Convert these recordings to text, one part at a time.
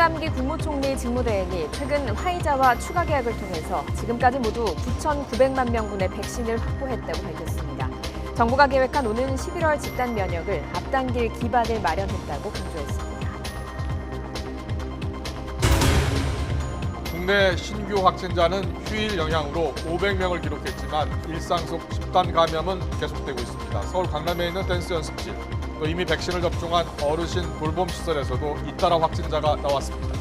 홍남기 국무총리 직무대행이 최근 화이자와 추가 계약을 통해서 지금까지 모두 9,900만 명분의 백신을 확보했다고 밝혔습니다. 정부가 계획한 오는 11월 집단 면역을 앞당길 기반을 마련했다고 강조했습니다. 국내 신규 확진자는 휴일 영향으로 500명을 기록했지만 일상 속 집단 감염은 계속되고 있습니다. 서울 강남에 있는 댄스 연습실, 또 이미 백신을 접종한 어르신 돌봄 시설에서도 잇따라 확진자가 나왔습니다.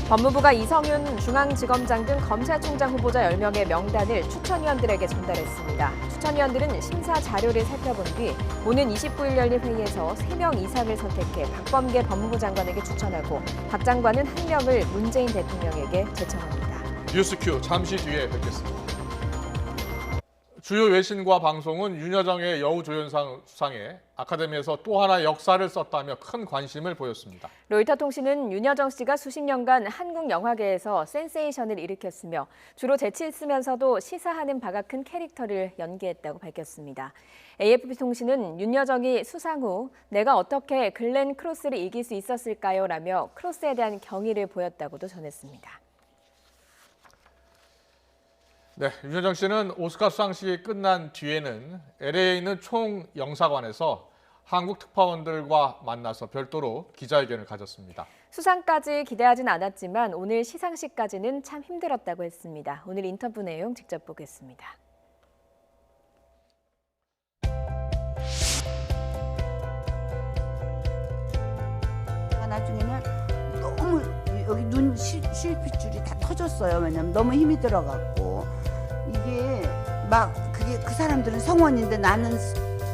법무부가 이성윤 중앙지검장 등 검찰총장 후보자 10명의 명단을 추천위원들에게 전달했습니다. 추천위원들은 심사 자료를 살펴본 뒤 오는 29일 열릴 회의에서 3명 이상을 선택해 박범계 법무부 장관에게 추천하고 박 장관은 1명을 문재인 대통령에게 제청합니다. 뉴스큐 잠시 뒤에 뵙겠습니다. 주요 외신과 방송은 윤여정의 여우조연상 수상에 아카데미에서 또 하나 역사를 썼다며 큰 관심을 보였습니다. 로이터 통신은 윤여정 씨가 수십 년간 한국 영화계에서 센세이션을 일으켰으며 주로 재치 있으면서도 시사하는 바가 큰 캐릭터를 연기했다고 밝혔습니다. AFP 통신은 윤여정이 수상 후 내가 어떻게 글렌 크로스를 이길 수 있었을까요? 라며 크로스에 대한 경의를 보였다고도 전했습니다. 네, 윤여정 씨는 오스카 수상식이 끝난 뒤에는 LA에 있는 총영사관에서 한국 특파원들과 만나서 별도로 기자회견을 가졌습니다. 수상까지 기대하진 않았지만 오늘 시상식까지는 참 힘들었다고 했습니다. 오늘 인터뷰 내용 직접 보겠습니다. 나중에는 너무 여기 눈 실핏줄이 다 터졌어요. 왜냐면 너무 힘이 들어갔고 이게 막 그게 그 사람들은 성원인데 나는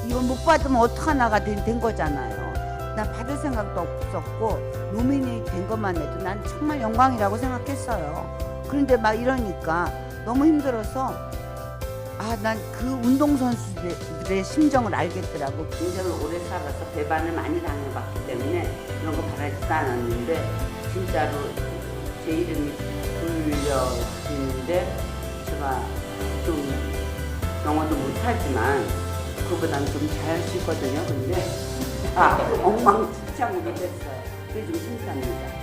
이걸 못 받으면 어떡하나가 된 거잖아요. 난 받을 생각도 없었고 노미네이트 된 것만 해도 난 정말 영광이라고 생각했어요. 그런데 막 이러니까 너무 힘들어서 난 그 운동선수들의 심정을 알겠더라고. 굉장히 오래 살아서 배반을 많이 당해봤기 때문에 이런 거 바라지도 않았는데 진짜로 제 이름이 불려지는데 제가 좀 영어도 못하지만 그보다는 좀 잘 할 수 있거든요. 근데 엉망진창으로 됐어요. 그게 좀 신기합니다.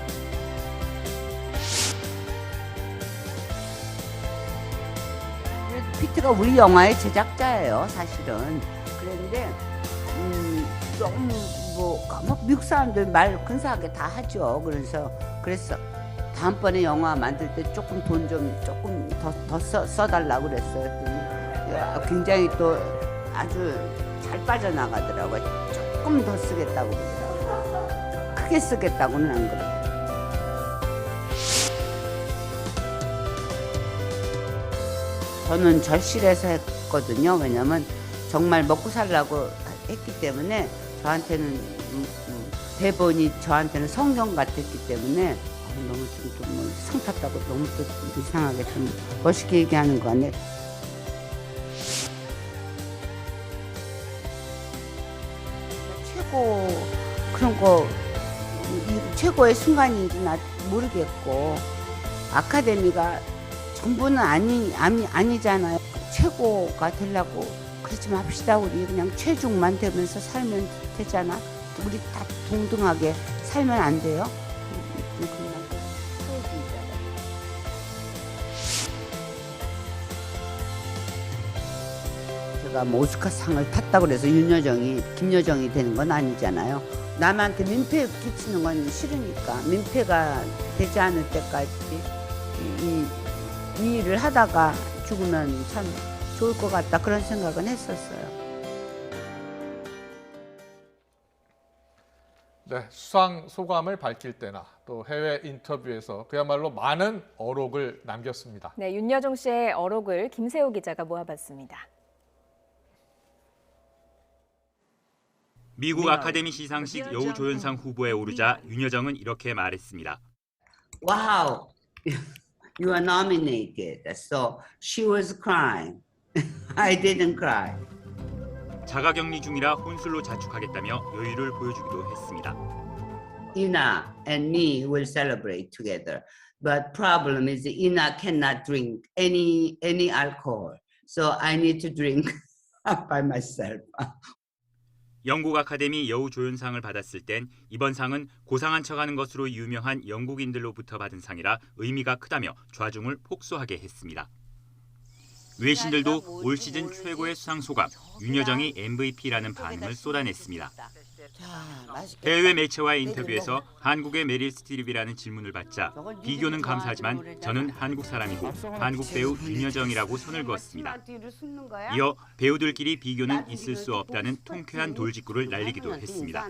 피트가 우리 영화의 제작자예요, 사실은. 그런데 너무 뭐 미국 사람들 말 근사하게 다 하죠. 그래서 다음번에 영화 만들 때 조금 돈 좀 조금 더 써달라고 그랬어요. 굉장히 또 아주 잘 빠져나가더라고요. 조금 더 쓰겠다고 그러더라고요. 크게 쓰겠다고는 안 그래요. 저는 절실해서 했거든요. 왜냐면 정말 먹고 살라고 했기 때문에 저한테는 대본이 저한테는 성경 같았기 때문에 너무 좀 상 탔다고 너무 또 이상하게 좀 멋있게 얘기하는 거 아니에요? 최고 그런 거 최고의 순간인지 나 모르겠고 아카데미가 전부는 아니잖아요. 최고가 되려고 그러지 맙시다. 우리 그냥 최중만 되면서 살면 되잖아. 우리 다 동등하게 살면 안 돼요? 제가 뭐 오스카상을 탔다고 그래서 김여정이 되는 건 아니잖아요. 남한테 민폐 끼치는 건 싫으니까 민폐가 되지 않을 때까지 이 일을 하다가 죽으면 참 좋을 것 같다 그런 생각은 했었어요. 네, 수상 소감을 밝힐 때나 또 해외 인터뷰에서 그야말로 많은 어록을 남겼습니다. 네, 윤여정 씨의 어록을 김세호 기자가 모아봤습니다. 미국 아카데미 시상식 여우조연상 후보에 오르자 윤여정은 이렇게 말했습니다. Wow, you are nominated. So she was crying. I didn't cry. 자가격리 중이라 혼술로 자축하겠다며 여유를 보여주기도 했습니다. Ina and me will celebrate together. But problem is Ina cannot drink any alcohol. So I need to drink by myself. 영국 아카데미 여우조연상을 받았을 땐 이번 상은 고상한 척하는 것으로 유명한 영국인들로부터 받은 상이라 의미가 크다며 좌중을 폭소하게 했습니다. 외신들도 올 시즌 최고의 수상 소감, 윤여정이 MVP라는 반응을 쏟아냈습니다. 해외 매체와의 인터뷰에서 한국의 메릴 스트립이라는 질문을 받자 비교는 감사하지만 저는 한국 사람이고 한국 배우 윤여정이라고 손을 그었습니다. 이어 배우들끼리 비교는 있을 수 없다는 통쾌한 돌직구를 날리기도 했습니다.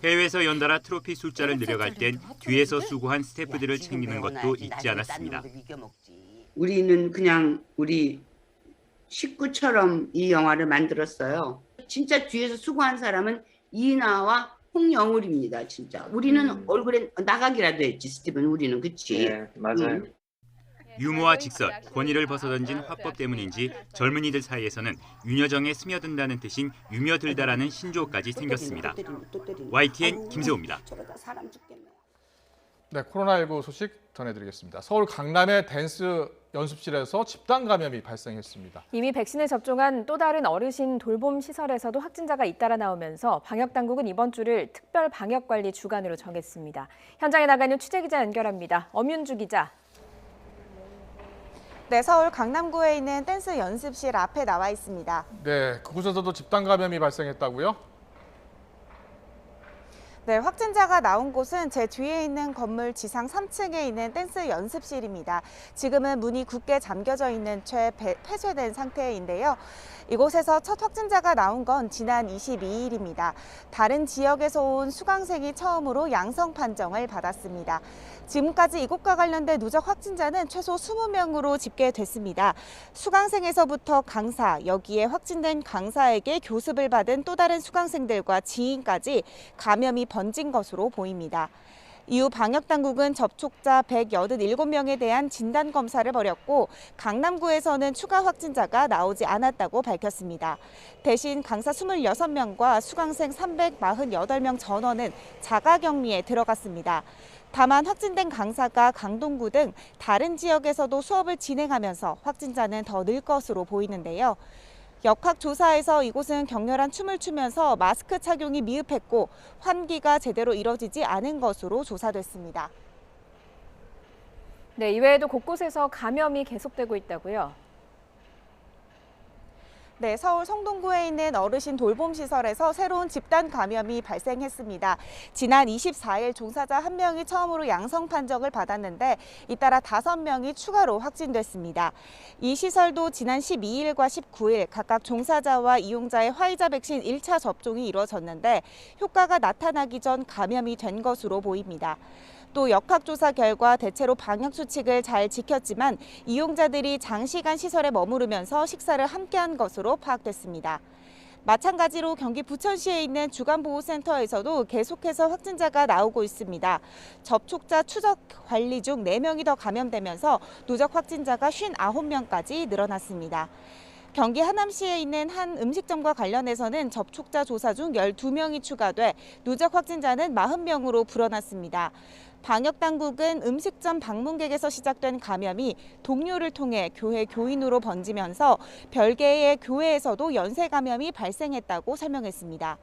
해외에서 연달아 트로피 숫자를 늘려갈 땐 뒤에서 수고한 스태프들을 챙기는 것도 잊지 않았습니다. 우리는 그냥 우리 식구처럼 이 영화를 만들었어요. 진짜 뒤에서 수고한 사람은 이나와 홍영울입니다. 진짜 우리는 얼굴에 나가기라도 했지. 스티븐 우리는 그치? 네, 맞아요. 유머와 직설, 권위를 벗어던진 화법 때문인지 젊은이들 사이에서는 윤여정에 스며든다는 뜻인 유며들다라는 신조어까지 생겼습니다. YTN 김세호입니다. 네, 코로나19 소식 전해드리겠습니다. 서울 강남의 댄스 연습실에서 집단 감염이 발생했습니다. 이미 백신을 접종한 또 다른 어르신 돌봄 시설에서도 확진자가 잇따라 나오면서 방역당국은 이번 주를 특별 방역관리 주간으로 정했습니다. 현장에 나가는 취재기자 연결합니다. 엄윤주 기자. 네, 서울 강남구에 있는 댄스 연습실 앞에 나와 있습니다. 네, 그곳에서도 집단 감염이 발생했다고요? 네, 확진자가 나온 곳은 제 뒤에 있는 건물 지상 3층에 있는 댄스 연습실입니다. 지금은 문이 굳게 잠겨져 있는 채 폐쇄된 상태인데요. 이곳에서 첫 확진자가 나온 건 지난 22일입니다. 다른 지역에서 온 수강생이 처음으로 양성 판정을 받았습니다. 지금까지 이곳과 관련된 누적 확진자는 최소 20명으로 집계됐습니다. 수강생에서부터 강사, 여기에 확진된 강사에게 교습을 받은 또 다른 수강생들과 지인까지 감염이 번진 것으로 보입니다. 이후 방역당국은 접촉자 187명에 대한 진단검사를 벌였고 강남구에서는 추가 확진자가 나오지 않았다고 밝혔습니다. 대신 강사 26명과 수강생 348명 전원은 자가격리에 들어갔습니다. 다만 확진된 강사가 강동구 등 다른 지역에서도 수업을 진행하면서 확진자는 더 늘 것으로 보이는데요. 역학조사에서 이곳은 격렬한 춤을 추면서 마스크 착용이 미흡했고 환기가 제대로 이뤄지지 않은 것으로 조사됐습니다. 네, 이외에도 곳곳에서 감염이 계속되고 있다고요? 네, 서울 성동구에 있는 어르신 돌봄시설에서 새로운 집단 감염이 발생했습니다. 지난 24일 종사자 1명이 처음으로 양성 판정을 받았는데 잇따라 5명이 추가로 확진됐습니다. 이 시설도 지난 12일과 19일 각각 종사자와 이용자의 화이자 백신 1차 접종이 이루어졌는데 효과가 나타나기 전 감염이 된 것으로 보입니다. 또 역학조사 결과 대체로 방역수칙을 잘 지켰지만 이용자들이 장시간 시설에 머무르면서 식사를 함께한 것으로 파악됐습니다. 마찬가지로 경기 부천시에 있는 주간보호센터에서도 계속해서 확진자가 나오고 있습니다. 접촉자 추적 관리 중 4명이 더 감염되면서 누적 확진자가 59명까지 늘어났습니다. 경기 하남시에 있는 한 음식점과 관련해서는 접촉자 조사 중 12명이 추가돼 누적 확진자는 40명으로 불어났습니다. 방역당국은 음식점 방문객에서 시작된 감염이 동료를 통해 교회 교인으로 번지면서 별개의 교회에서도 연쇄 감염이 발생했다고 설명했습니다.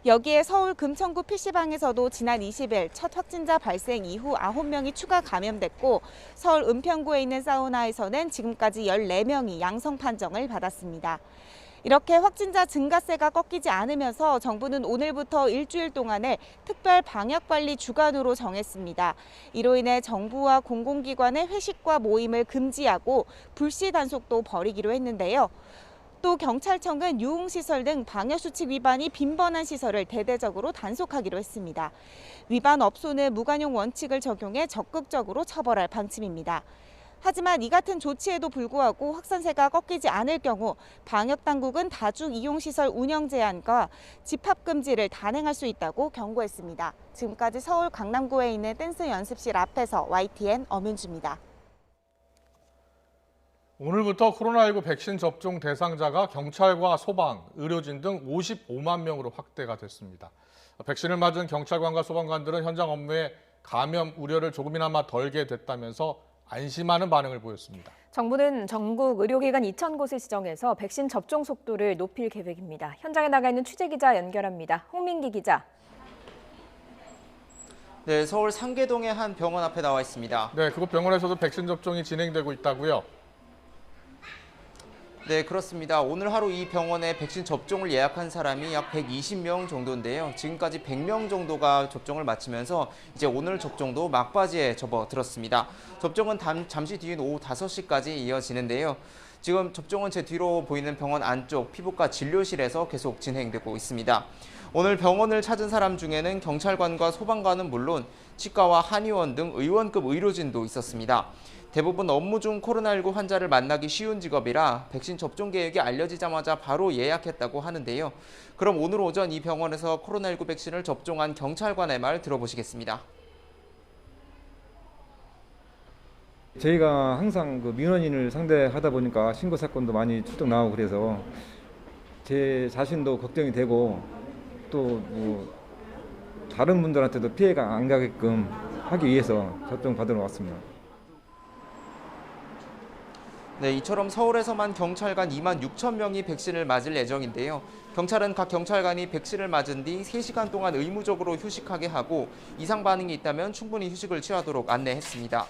여기에 서울 금천구 PC방에서도 지난 20일 첫 확진자 발생 이후 9명이 추가 감염됐고 서울 은평구에 있는 사우나에서는 지금까지 14명이 양성 판정을 받았습니다. 이렇게 확진자 증가세가 꺾이지 않으면서 정부는 오늘부터 일주일 동안을 특별 방역관리 주간으로 정했습니다. 이로 인해 정부와 공공기관의 회식과 모임을 금지하고 불시 단속도 벌이기로 했는데요. 또 경찰청은 유흥시설 등 방역수칙 위반이 빈번한 시설을 대대적으로 단속하기로 했습니다. 위반 업소는 무관용 원칙을 적용해 적극적으로 처벌할 방침입니다. 하지만 이 같은 조치에도 불구하고 확산세가 꺾이지 않을 경우 방역당국은 다중이용시설 운영 제한과 집합금지를 단행할 수 있다고 경고했습니다. 지금까지 서울 강남구에 있는 댄스 연습실 앞에서 YTN 엄윤주입니다. 오늘부터 코로나19 백신 접종 대상자가 경찰과 소방, 의료진 등 55만 명으로 확대가 됐습니다. 백신을 맞은 경찰관과 소방관들은 현장 업무에 감염 우려를 조금이나마 덜게 됐다면서 안심하는 반응을 보였습니다. 정부는 전국 의료기관 2,000곳을 지정해서 백신 접종 속도를 높일 계획입니다. 현장에 나가 있는 취재기자 연결합니다. 홍민기 기자. 네, 서울 상계동의 한 병원 앞에 나와 있습니다. 네, 그곳 병원에서도 백신 접종이 진행되고 있다고요? 네, 그렇습니다. 오늘 하루 이 병원에 백신 접종을 예약한 사람이 약 120명 정도인데요. 지금까지 100명 정도가 접종을 마치면서 이제 오늘 접종도 막바지에 접어들었습니다. 접종은 잠시 뒤인 오후 5시까지 이어지는데요. 지금 접종은 제 뒤로 보이는 병원 안쪽 피부과 진료실에서 계속 진행되고 있습니다. 오늘 병원을 찾은 사람 중에는 경찰관과 소방관은 물론 치과와 한의원 등 의원급 의료진도 있었습니다. 대부분 업무 중 코로나19 환자를 만나기 쉬운 직업이라 백신 접종 계획이 알려지자마자 바로 예약했다고 하는데요. 그럼 오늘 오전 이 병원에서 코로나19 백신을 접종한 경찰관의 말 들어보시겠습니다. 저희가 항상 그 민원인을 상대하다 보니까 신고 사건도 많이 출동 나오고 그래서 제 자신도 걱정이 되고 또 뭐 다른 분들한테도 피해가 안 가게끔 하기 위해서 접종 받으러 왔습니다. 네, 이처럼 서울에서만 경찰관 26,000명이 백신을 맞을 예정인데요. 경찰은 각 경찰관이 백신을 맞은 뒤 3시간 동안 의무적으로 휴식하게 하고 이상 반응이 있다면 충분히 휴식을 취하도록 안내했습니다.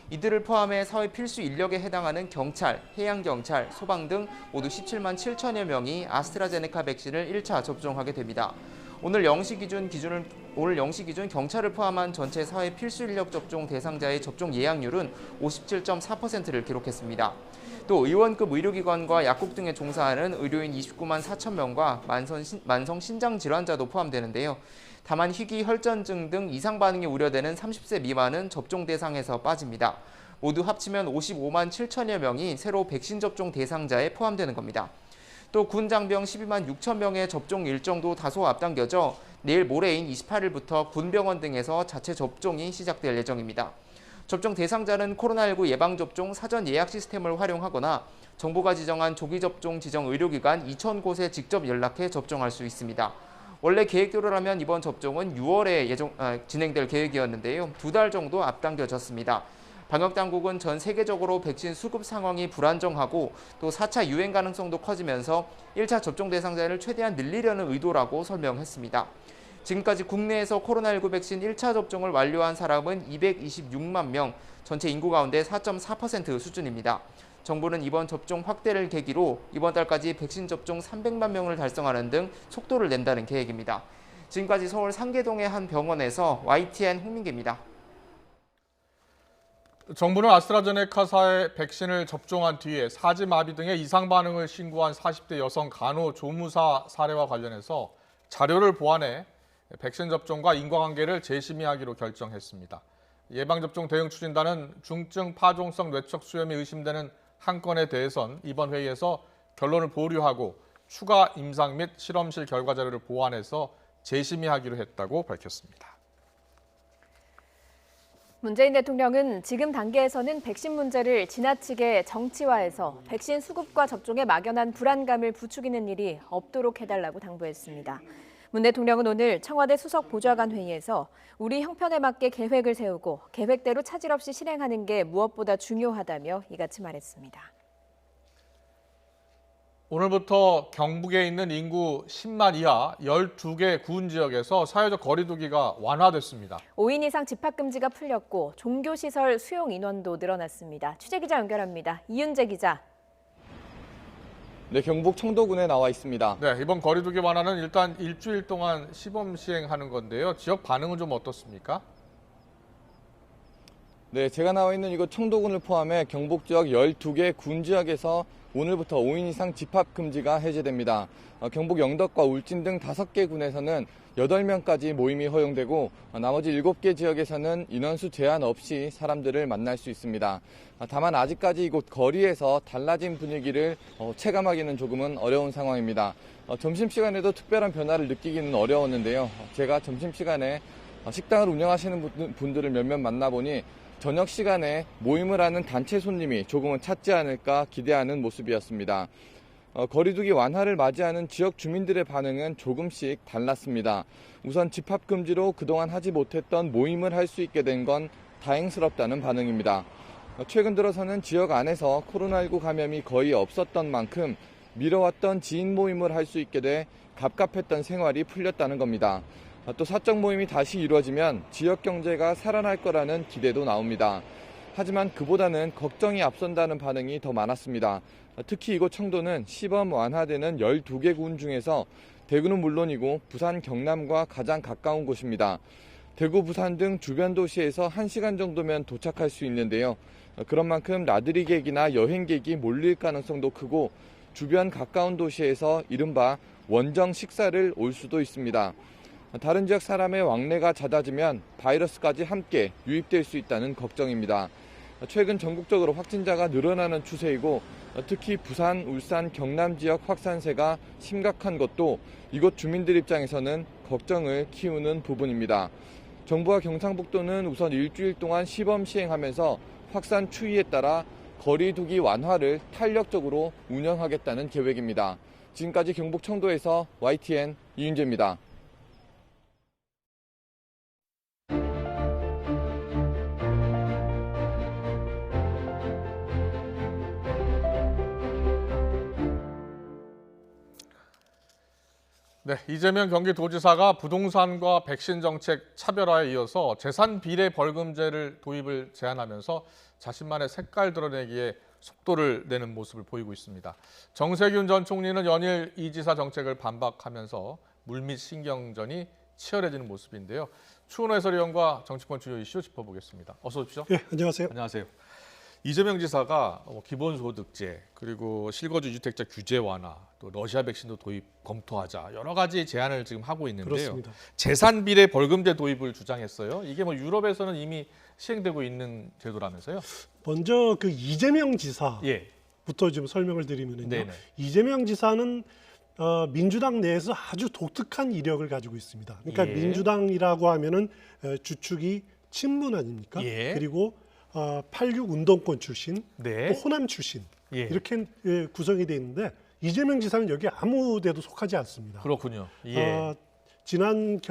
이들을 포함해 사회 필수 인력에 해당하는 경찰, 해양경찰, 소방 등 모두 17만 7천여 명이 아스트라제네카 백신을 1차 접종하게 됩니다. 오늘 0시 기준 경찰을 포함한 전체 사회 필수 인력 접종 대상자의 접종 예약률은 57.4%를 기록했습니다. 또 의원급 의료기관과 약국 등에 종사하는 의료인 29만 4천 명과 만성 신장 질환자도 포함되는데요. 다만 희귀 혈전증 등 이상 반응이 우려되는 30세 미만은 접종 대상에서 빠집니다. 모두 합치면 55만 7천여 명이 새로 백신 접종 대상자에 포함되는 겁니다. 또 군 장병 12만 6천 명의 접종 일정도 다소 앞당겨져 내일 모레인 28일부터 군병원 등에서 자체 접종이 시작될 예정입니다. 접종 대상자는 코로나19 예방접종 사전 예약 시스템을 활용하거나 정부가 지정한 조기접종 지정 의료기관 2,000곳에 직접 연락해 접종할 수 있습니다. 원래 계획대로라면 이번 접종은 6월에 진행될 계획이었는데요. 2달 정도 앞당겨졌습니다. 방역당국은 전 세계적으로 백신 수급 상황이 불안정하고 또 4차 유행 가능성도 커지면서 1차 접종 대상자를 최대한 늘리려는 의도라고 설명했습니다. 지금까지 국내에서 코로나19 백신 1차 접종을 완료한 사람은 226만 명, 전체 인구 가운데 4.4% 수준입니다. 정부는 이번 접종 확대를 계기로 이번 달까지 백신 접종 300만 명을 달성하는 등 속도를 낸다는 계획입니다. 지금까지 서울 상계동의 한 병원에서 YTN 홍민기입니다. 정부는 아스트라제네카사의 백신을 접종한 뒤에 사지마비 등의 이상 반응을 신고한 40대 여성 간호조무사 사례와 관련해서 자료를 보완해 백신 접종과 인과관계를 재심의하기로 결정했습니다. 예방접종 대응추진단은 중증 파종성 뇌척 수염이 의심되는 한 건에 대해선 이번 회의에서 결론을 보류하고 추가 임상 및 실험실 결과 자료를 보완해서 재심의하기로 했다고 밝혔습니다. 문재인 대통령은 지금 단계에서는 백신 문제를 지나치게 정치화해서 백신 수급과 접종에 막연한 불안감을 부추기는 일이 없도록 해달라고 당부했습니다. 문 대통령은 오늘 청와대 수석 보좌관 회의에서 우리 형편에 맞게 계획을 세우고 계획대로 차질 없이 실행하는 게 무엇보다 중요하다며 이같이 말했습니다. 오늘부터 경북에 있는 인구 10만 이하 12개 군 지역에서 사회적 거리 두기가 완화됐습니다. 5인 이상 집합금지가 풀렸고 종교시설 수용 인원도 늘어났습니다. 취재기자 연결합니다. 이윤재 기자. 네, 경북 청도군에 나와 있습니다. 네, 이번 거리 두기 완화는 일단 일주일 동안 시범 시행하는 건데요. 지역 반응은 좀 어떻습니까? 네, 제가 나와 있는 이곳 청도군을 포함해 경북 지역 12개 군 지역에서 오늘부터 5인 이상 집합 금지가 해제됩니다. 경북 영덕과 울진 등 5개 군에서는 8명까지 모임이 허용되고 나머지 7개 지역에서는 인원수 제한 없이 사람들을 만날 수 있습니다. 다만 아직까지 이곳 거리에서 달라진 분위기를 체감하기는 조금은 어려운 상황입니다. 점심시간에도 특별한 변화를 느끼기는 어려웠는데요. 제가 점심시간에 식당을 운영하시는 분들을 몇몇 만나보니 저녁 시간에 모임을 하는 단체 손님이 조금은 잦지 않을까 기대하는 모습이었습니다. 거리두기 완화를 맞이하는 지역 주민들의 반응은 조금씩 달랐습니다. 우선 집합금지로 그동안 하지 못했던 모임을 할 수 있게 된 건 다행스럽다는 반응입니다. 최근 들어서는 지역 안에서 코로나19 감염이 거의 없었던 만큼 미뤄왔던 지인 모임을 할 수 있게 돼 갑갑했던 생활이 풀렸다는 겁니다. 또 사적 모임이 다시 이루어지면 지역 경제가 살아날 거라는 기대도 나옵니다. 하지만 그보다는 걱정이 앞선다는 반응이 더 많았습니다. 특히 이곳 청도는 시범 완화되는 12개 군 중에서 대구는 물론이고 부산, 경남과 가장 가까운 곳입니다. 대구, 부산 등 주변 도시에서 1시간 정도면 도착할 수 있는데요. 그런 만큼 나들이객이나 여행객이 몰릴 가능성도 크고 주변 가까운 도시에서 이른바 원정 식사를 올 수도 있습니다. 다른 지역 사람의 왕래가 잦아지면 바이러스까지 함께 유입될 수 있다는 걱정입니다. 최근 전국적으로 확진자가 늘어나는 추세이고 특히 부산, 울산, 경남 지역 확산세가 심각한 것도 이곳 주민들 입장에서는 걱정을 키우는 부분입니다. 정부와 경상북도는 우선 일주일 동안 시범 시행하면서 확산 추이에 따라 거리 두기 완화를 탄력적으로 운영하겠다는 계획입니다. 지금까지 경북 청도에서 YTN 이윤재입니다. 네, 이재명 경기도지사가 부동산과 백신 정책 차별화에 이어서 재산 비례 벌금제를 도입을 제안하면서 자신만의 색깔 드러내기에 속도를 내는 모습을 보이고 있습니다. 정세균 전 총리는 연일 이 지사 정책을 반박하면서 물밑 신경전이 치열해지는 모습인데요. 추은호 해설위원과 정치권 주요 이슈 짚어보겠습니다. 어서 오십시오. 네, 안녕하세요. 안녕하세요. 이재명 지사가 기본소득제, 그리고 실거주 주택자 규제 완화, 또 러시아 백신도 도입 검토하자 여러 가지 제안을 지금 하고 있는데요. 그렇습니다. 재산 비례 벌금제 도입을 주장했어요. 이게 뭐 유럽에서는 이미 시행되고 있는 제도라면서요? 먼저 그 이재명 지사부터 예. 좀 설명을 드리면요. 네네. 이재명 지사는 민주당 내에서 아주 독특한 이력을 가지고 있습니다. 그러니까 예. 민주당이라고 하면은 주축이 친문 아닙니까? 예. 그리고 86 운동권 출신, 네. 또 호남 출신 예. 이렇게 구성이 돼 있는데 이재명 지사는 여기 아무 데도 속하지 않습니다. 그렇군요. 예. 지난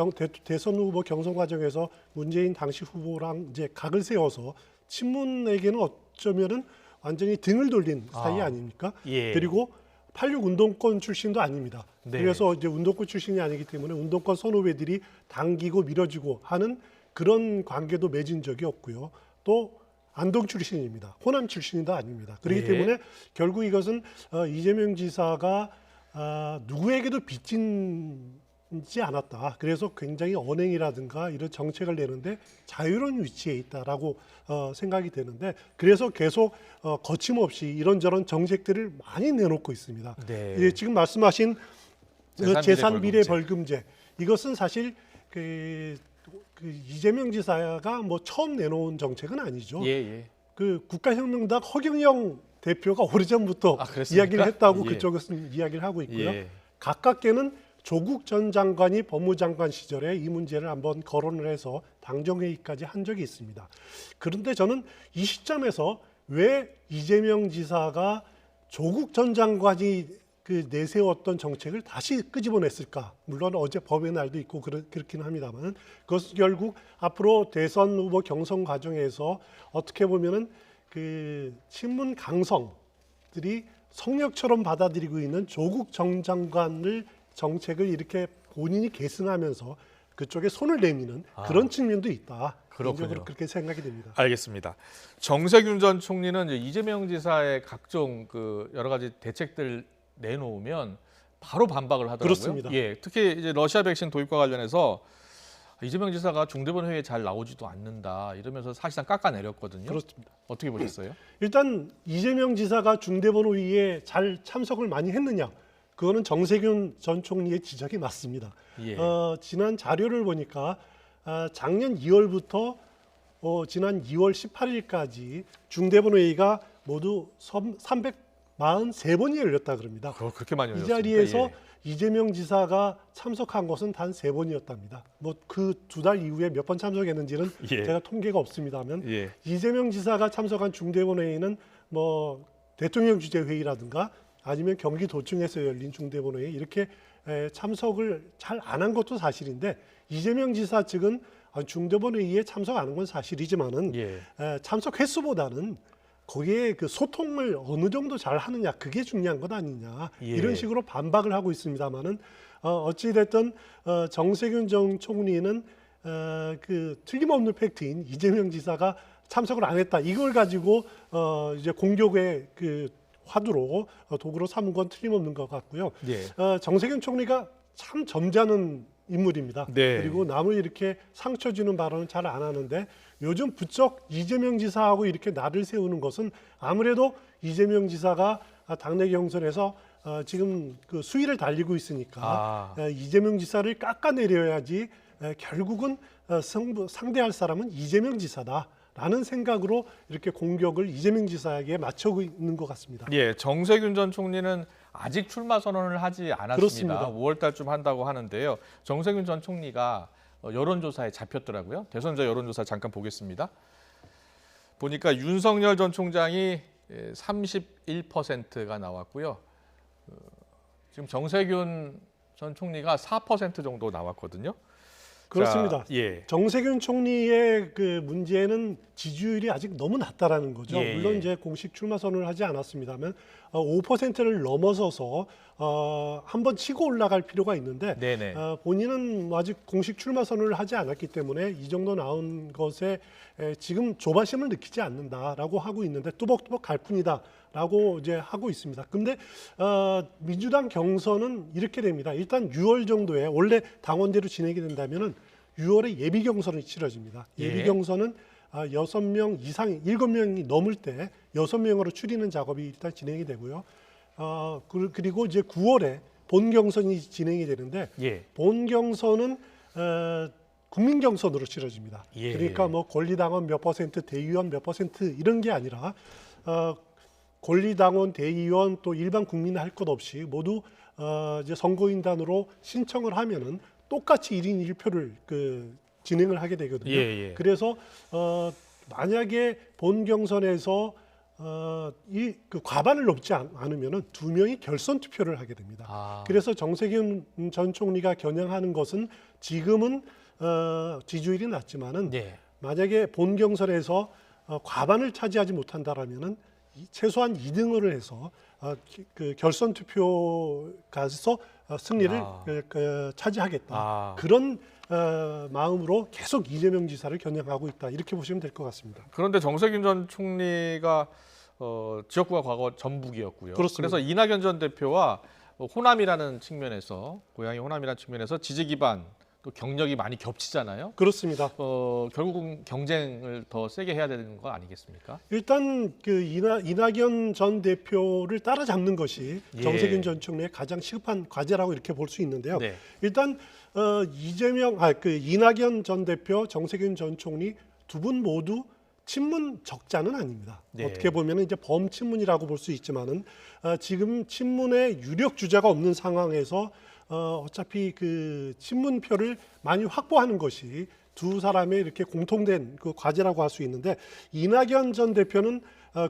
대선 후보 경선 과정에서 문재인 당시 후보랑 이제 각을 세워서 친문에게는 어쩌면은 완전히 등을 돌린 사이 아닙니까? 예. 그리고 86 운동권 출신도 아닙니다. 네. 그래서 이제 운동권 출신이 아니기 때문에 운동권 선후배들이 당기고 밀어주고 하는 그런 관계도 맺은 적이 없고요. 또 안동 출신입니다. 호남 출신도 아닙니다. 그렇기 예. 때문에 결국 이것은 이재명 지사가 누구에게도 빚진지 않았다. 그래서 굉장히 언행이라든가 이런 정책을 내는데 자유로운 위치에 있다라고 생각이 되는데 그래서 계속 거침없이 이런저런 정책들을 많이 내놓고 있습니다. 네. 지금 말씀하신 재산 비례 벌금제 이것은 사실 그 이재명 지사가 뭐 처음 내놓은 정책은 아니죠. 예, 예. 그 국가혁명당 허경영 대표가 오래전부터 그랬습니까? 이야기를 했다고 예. 그쪽에서는 이야기를 하고 있고요. 예. 가깝게는 조국 전 장관이 법무장관 시절에 이 문제를 한번 거론을 해서 당정회의까지 한 적이 있습니다. 그런데 저는 이 시점에서 왜 이재명 지사가 조국 전 장관이 그 내세웠던 정책을 다시 끄집어냈을까? 물론 어제 법의 날도 있고 그렇긴 합니다만 그것은 결국 앞으로 대선 후보 경선 과정에서 어떻게 보면은 그 친문 강성들이 성역처럼 받아들이고 있는 조국 전 장관을 정책을 이렇게 본인이 계승하면서 그쪽에 손을 내미는 그런 측면도 있다. 그렇군요. 개인적으로 그렇게 생각이 됩니다. 알겠습니다. 정세균 전 총리는 이제 이재명 지사의 각종 그 여러 가지 대책들 내놓으면 바로 반박을 하더라고요. 그렇습니다. 예, 특히 이제 러시아 백신 도입과 관련해서 이재명 지사가 중대본 회의에 잘 나오지도 않는다 이러면서 사실상 깎아내렸거든요. 그렇습니다. 어떻게 보셨어요? 일단 이재명 지사가 중대본 회의에 잘 참석을 많이 했느냐? 그거는 정세균 전 총리의 지적이 맞습니다. 예. 지난 자료를 보니까 작년 2월부터 지난 2월 18일까지 중대본 회의가 모두 343번이 열렸다 그럽니다. 그렇게 많이 이 열렸습니까? 자리에서 예. 이재명 지사가 참석한 것은 단 3번이었답니다. 뭐 그 2달 이후에 몇 번 참석했는지는 예. 제가 통계가 없습니다만 예. 이재명 지사가 참석한 중대본 회의는 뭐 대통령 주재 회의라든가 아니면 경기도청에서 열린 중대본 회의 이렇게 참석을 잘 안 한 것도 사실인데 이재명 지사 측은 중대본 회의에 참석하는 건 사실이지만은 예. 참석 횟수보다는 거기에 그 소통을 어느 정도 잘 하느냐 그게 중요한 것 아니냐 예. 이런 식으로 반박을 하고 있습니다만은 어찌 됐든 정세균 전 총리는 그 틀림없는 팩트인 이재명 지사가 참석을 안 했다 이걸 가지고 이제 공격의 그 화두로 도구로 삼은 건 틀림없는 것 같고요. 예. 정세균 총리가 참 점잖은 인물입니다. 네. 그리고 남을 이렇게 상처 주는 발언은 잘 안 하는데 요즘 부쩍 이재명 지사하고 이렇게 나를 세우는 것은 아무래도 이재명 지사가 당내 경선에서 지금 그 수위를 달리고 있으니까 이재명 지사를 깎아내려야지 결국은 상대할 사람은 이재명 지사다라는 생각으로 이렇게 공격을 이재명 지사에게 맞추고 있는 것 같습니다. 예, 정세균 전 총리는 아직 출마 선언을 하지 않았습니다. 그렇습니다. 5월 달쯤 한다고 하는데요. 정세균 전 총리가 여론조사에 잡혔더라고요. 대선자 여론조사 잠깐 보겠습니다. 보니까 윤석열 전 총장이 31%가 나왔고요. 지금 정세균 전 총리가 4% 정도 나왔거든요. 그렇습니다. 자, 예. 정세균 총리의 그 문제는 지지율이 아직 너무 낮다라는 거죠. 예, 물론 예. 이제 공식 출마 선언을 하지 않았습니다만 5%를 넘어서서 한번 치고 올라갈 필요가 있는데 네네. 본인은 아직 공식 출마 선언을 하지 않았기 때문에 이 정도 나온 것에 지금 조바심을 느끼지 않는다라고 하고 있는데 뚜벅뚜벅 갈 뿐이다라고 이제 하고 있습니다. 근데 민주당 경선은 이렇게 됩니다. 일단 6월 정도에 원래 당원대로 진행이 된다면은 6월에 예비 경선이 치러집니다. 예비 예. 경선은 6명 이상, 7명이 넘을 때 6명으로 줄이는 작업이 일단 진행이 되고요. 그리고 이제 9월에 본 경선이 진행이 되는데 예. 본 경선은 국민 경선으로 치러집니다. 예. 그러니까 뭐 권리당원 몇 퍼센트, 대의원 몇 퍼센트 이런 게 아니라 권리당원, 대의원 또 일반 국민 할 것 없이 모두 이제 선거인단으로 신청을 하면은 똑같이 1인 1표를 진행을 하게 되거든요. 예, 예. 그래서 만약에 본 경선에서 그 과반을 넘지 않으면은 2명이 결선 투표를 하게 됩니다. 그래서 정세균 전 총리가 겨냥하는 것은 지금은 지지율이 낮지만은 네. 만약에 본 경선에서 과반을 차지하지 못한다라면은 최소한 2등을 해서 그 결선 투표 가서 승리를 차지하겠다. 그런 마음으로 계속 이재명 지사를 겨냥하고 있다. 이렇게 보시면 될 것 같습니다. 그런데 정세균 전 총리가 지역구가 과거 전북이었고요. 그렇습니다. 그래서 이낙연 전 대표와 호남이라는 측면에서 고향이 호남이라는 측면에서 지지 기반 또 경력이 많이 겹치잖아요. 그렇습니다. 결국은 경쟁을 더 세게 해야 되는 거 아니겠습니까? 일단 그 이낙연 전 대표를 따라잡는 것이 예. 정세균 전 총리의 가장 시급한 과제라고 이렇게 볼 수 있는데요. 네. 일단 이낙연 전 대표, 정세균 전 총리 두 분 모두 친문 적자는 아닙니다. 네. 어떻게 보면 이제 범친문이라고 볼 수 있지만은 지금 친문의 유력 주자가 없는 상황에서 어차피 그 친문표를 많이 확보하는 것이 두 사람의 이렇게 공통된 그 과제라고 할 수 있는데 이낙연 전 대표는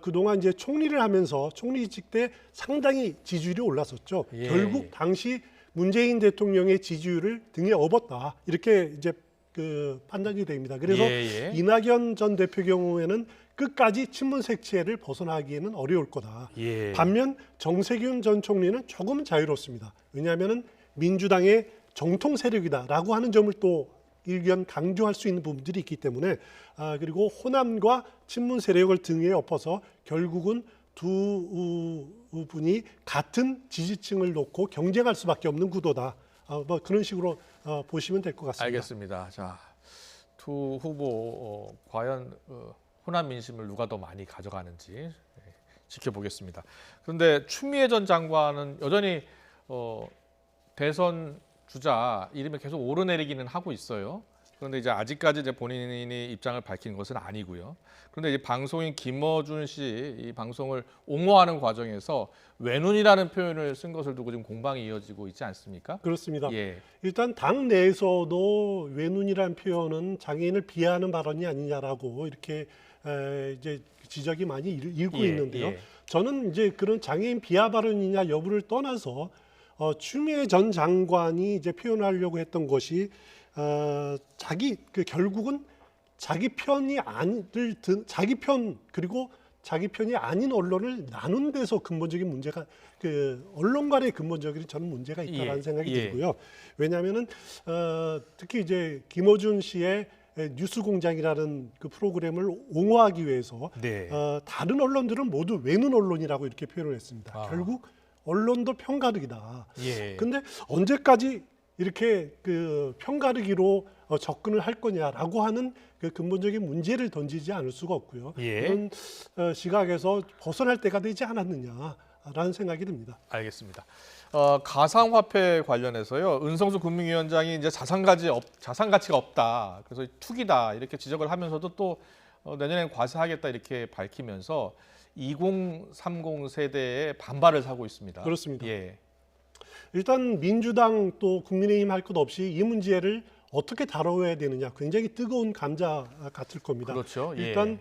그동안 이제 총리를 하면서 총리직 때 상당히 지지율이 올랐었죠. 예. 결국 당시 문재인 대통령의 지지율을 등에 업었다. 이렇게 이제 그 판단이 됩니다. 그래서 예. 이낙연 전 대표 경우에는 끝까지 친문 색채를 벗어나기에는 어려울 거다. 예. 반면 정세균 전 총리는 조금 자유롭습니다. 왜냐하면은 민주당의 정통 세력이다라고 하는 점을 또 일견 강조할 수 있는 부분들이 있기 때문에 그리고 호남과 친문 세력을 등에 엎어서 결국은 두 분이 같은 지지층을 놓고 경쟁할 수밖에 없는 구도다. 뭐 그런 식으로 보시면 될 것 같습니다. 알겠습니다. 자, 두 후보 과연 호남 민심을 누가 더 많이 가져가는지 지켜보겠습니다. 그런데 추미애 전 장관은 여전히 대선 주자 이름이 계속 오르내리기는 하고 있어요. 그런데 이제 아직까지 이제 본인이 입장을 밝힌 것은 아니고요. 그런데 이제 방송인 김어준 씨 이 방송을 옹호하는 과정에서 외눈이라는 표현을 쓴 것을 두고 지금 공방이 이어지고 있지 않습니까? 그렇습니다. 예. 일단 당 내에서도 외눈이라는 표현은 장애인을 비하하는 발언이 아니냐라고 이렇게 이제 지적이 많이 일고 있는데요. 예. 저는 이제 그런 장애인 비하 발언이냐 여부를 떠나서 추미애 전 장관이 이제 표현하려고 했던 것이 결국은 자기 편이 자기 편 그리고 자기 편이 아닌 언론을 나눈 데서 근본적인 문제가 언론 간의 근본적인 저는 문제가 있다라는 생각이 들고요. 왜냐하면은 특히 이제 김어준 씨의 뉴스공장이라는 그 프로그램을 옹호하기 위해서 다른 언론들은 모두 외눈 언론이라고 이렇게 표현을 했습니다. 결국 언론도 편가르기다. 근데 언제까지 이렇게 편가르기로 접근을 할 거냐라고 하는 그 근본적인 문제를 던지지 않을 수가 없고요. 그런 시각에서 벗어날 때가 되지 않았느냐라는 생각이 듭니다. 알겠습니다. 가상화폐 관련해서요. 은성수 금융위원장이 이제 자산 가치가 없다. 그래서 투기다 이렇게 지적을 하면서도 또 내년엔 과세하겠다 이렇게 밝히면서 2030 세대의 반발을 사고 있습니다. 그렇습니다. 일단 민주당 또 국민의힘 할 것 없이 이 문제를 어떻게 다뤄야 되느냐 굉장히 뜨거운 감자 같을 겁니다. 그렇죠. 일단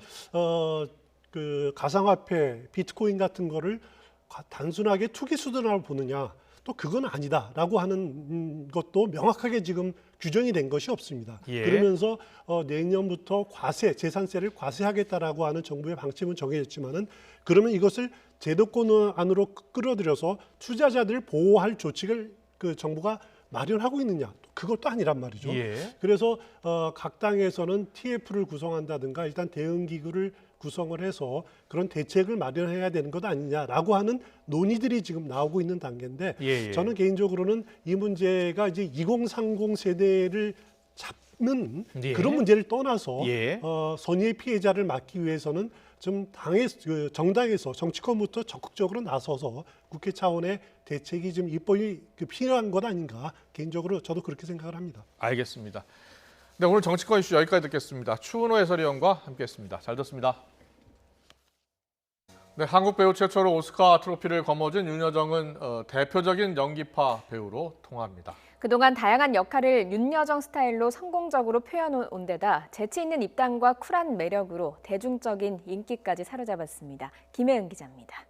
그 가상화폐, 비트코인 같은 거를 단순하게 투기 수단으로 보느냐 또 그건 아니다라고 하는 것도 명확하게 지금 규정이 된 것이 없습니다. 그러면서 내년부터 재산세를 과세하겠다라고 하는 정부의 방침은 정해졌지만은 그러면 이것을 제도권 안으로 끌어들여서 투자자들을 보호할 조치를 정부가 마련하고 있느냐? 그것도 아니란 말이죠. 그래서 각 당에서는 TF를 구성한다든가 일단 대응기구를 구성을 해서 그런 대책을 마련해야 되는 것 아니냐라고 하는 논의들이 지금 나오고 있는 단계인데 저는 개인적으로는 이 문제가 이제 2030 세대를 잡는 그런 문제를 떠나서 선의의 피해자를 막기 위해서는 좀 정당에서 정치권부터 적극적으로 나서서 국회 차원의 대책이 좀 입법이 필요한 것 아닌가 개인적으로 저도 그렇게 생각을 합니다. 알겠습니다. 네, 오늘 정치권 이슈 여기까지 듣겠습니다. 추은호 해설위원과 함께했습니다. 잘 듣습니다. 네, 한국 배우 최초로 오스카 트로피를 거머쥔 윤여정은 대표적인 연기파 배우로 통합니다. 그동안 다양한 역할을 윤여정 스타일로 성공적으로 표현해온 데다 재치 있는 입담과 쿨한 매력으로 대중적인 인기까지 사로잡았습니다. 김혜은 기자입니다.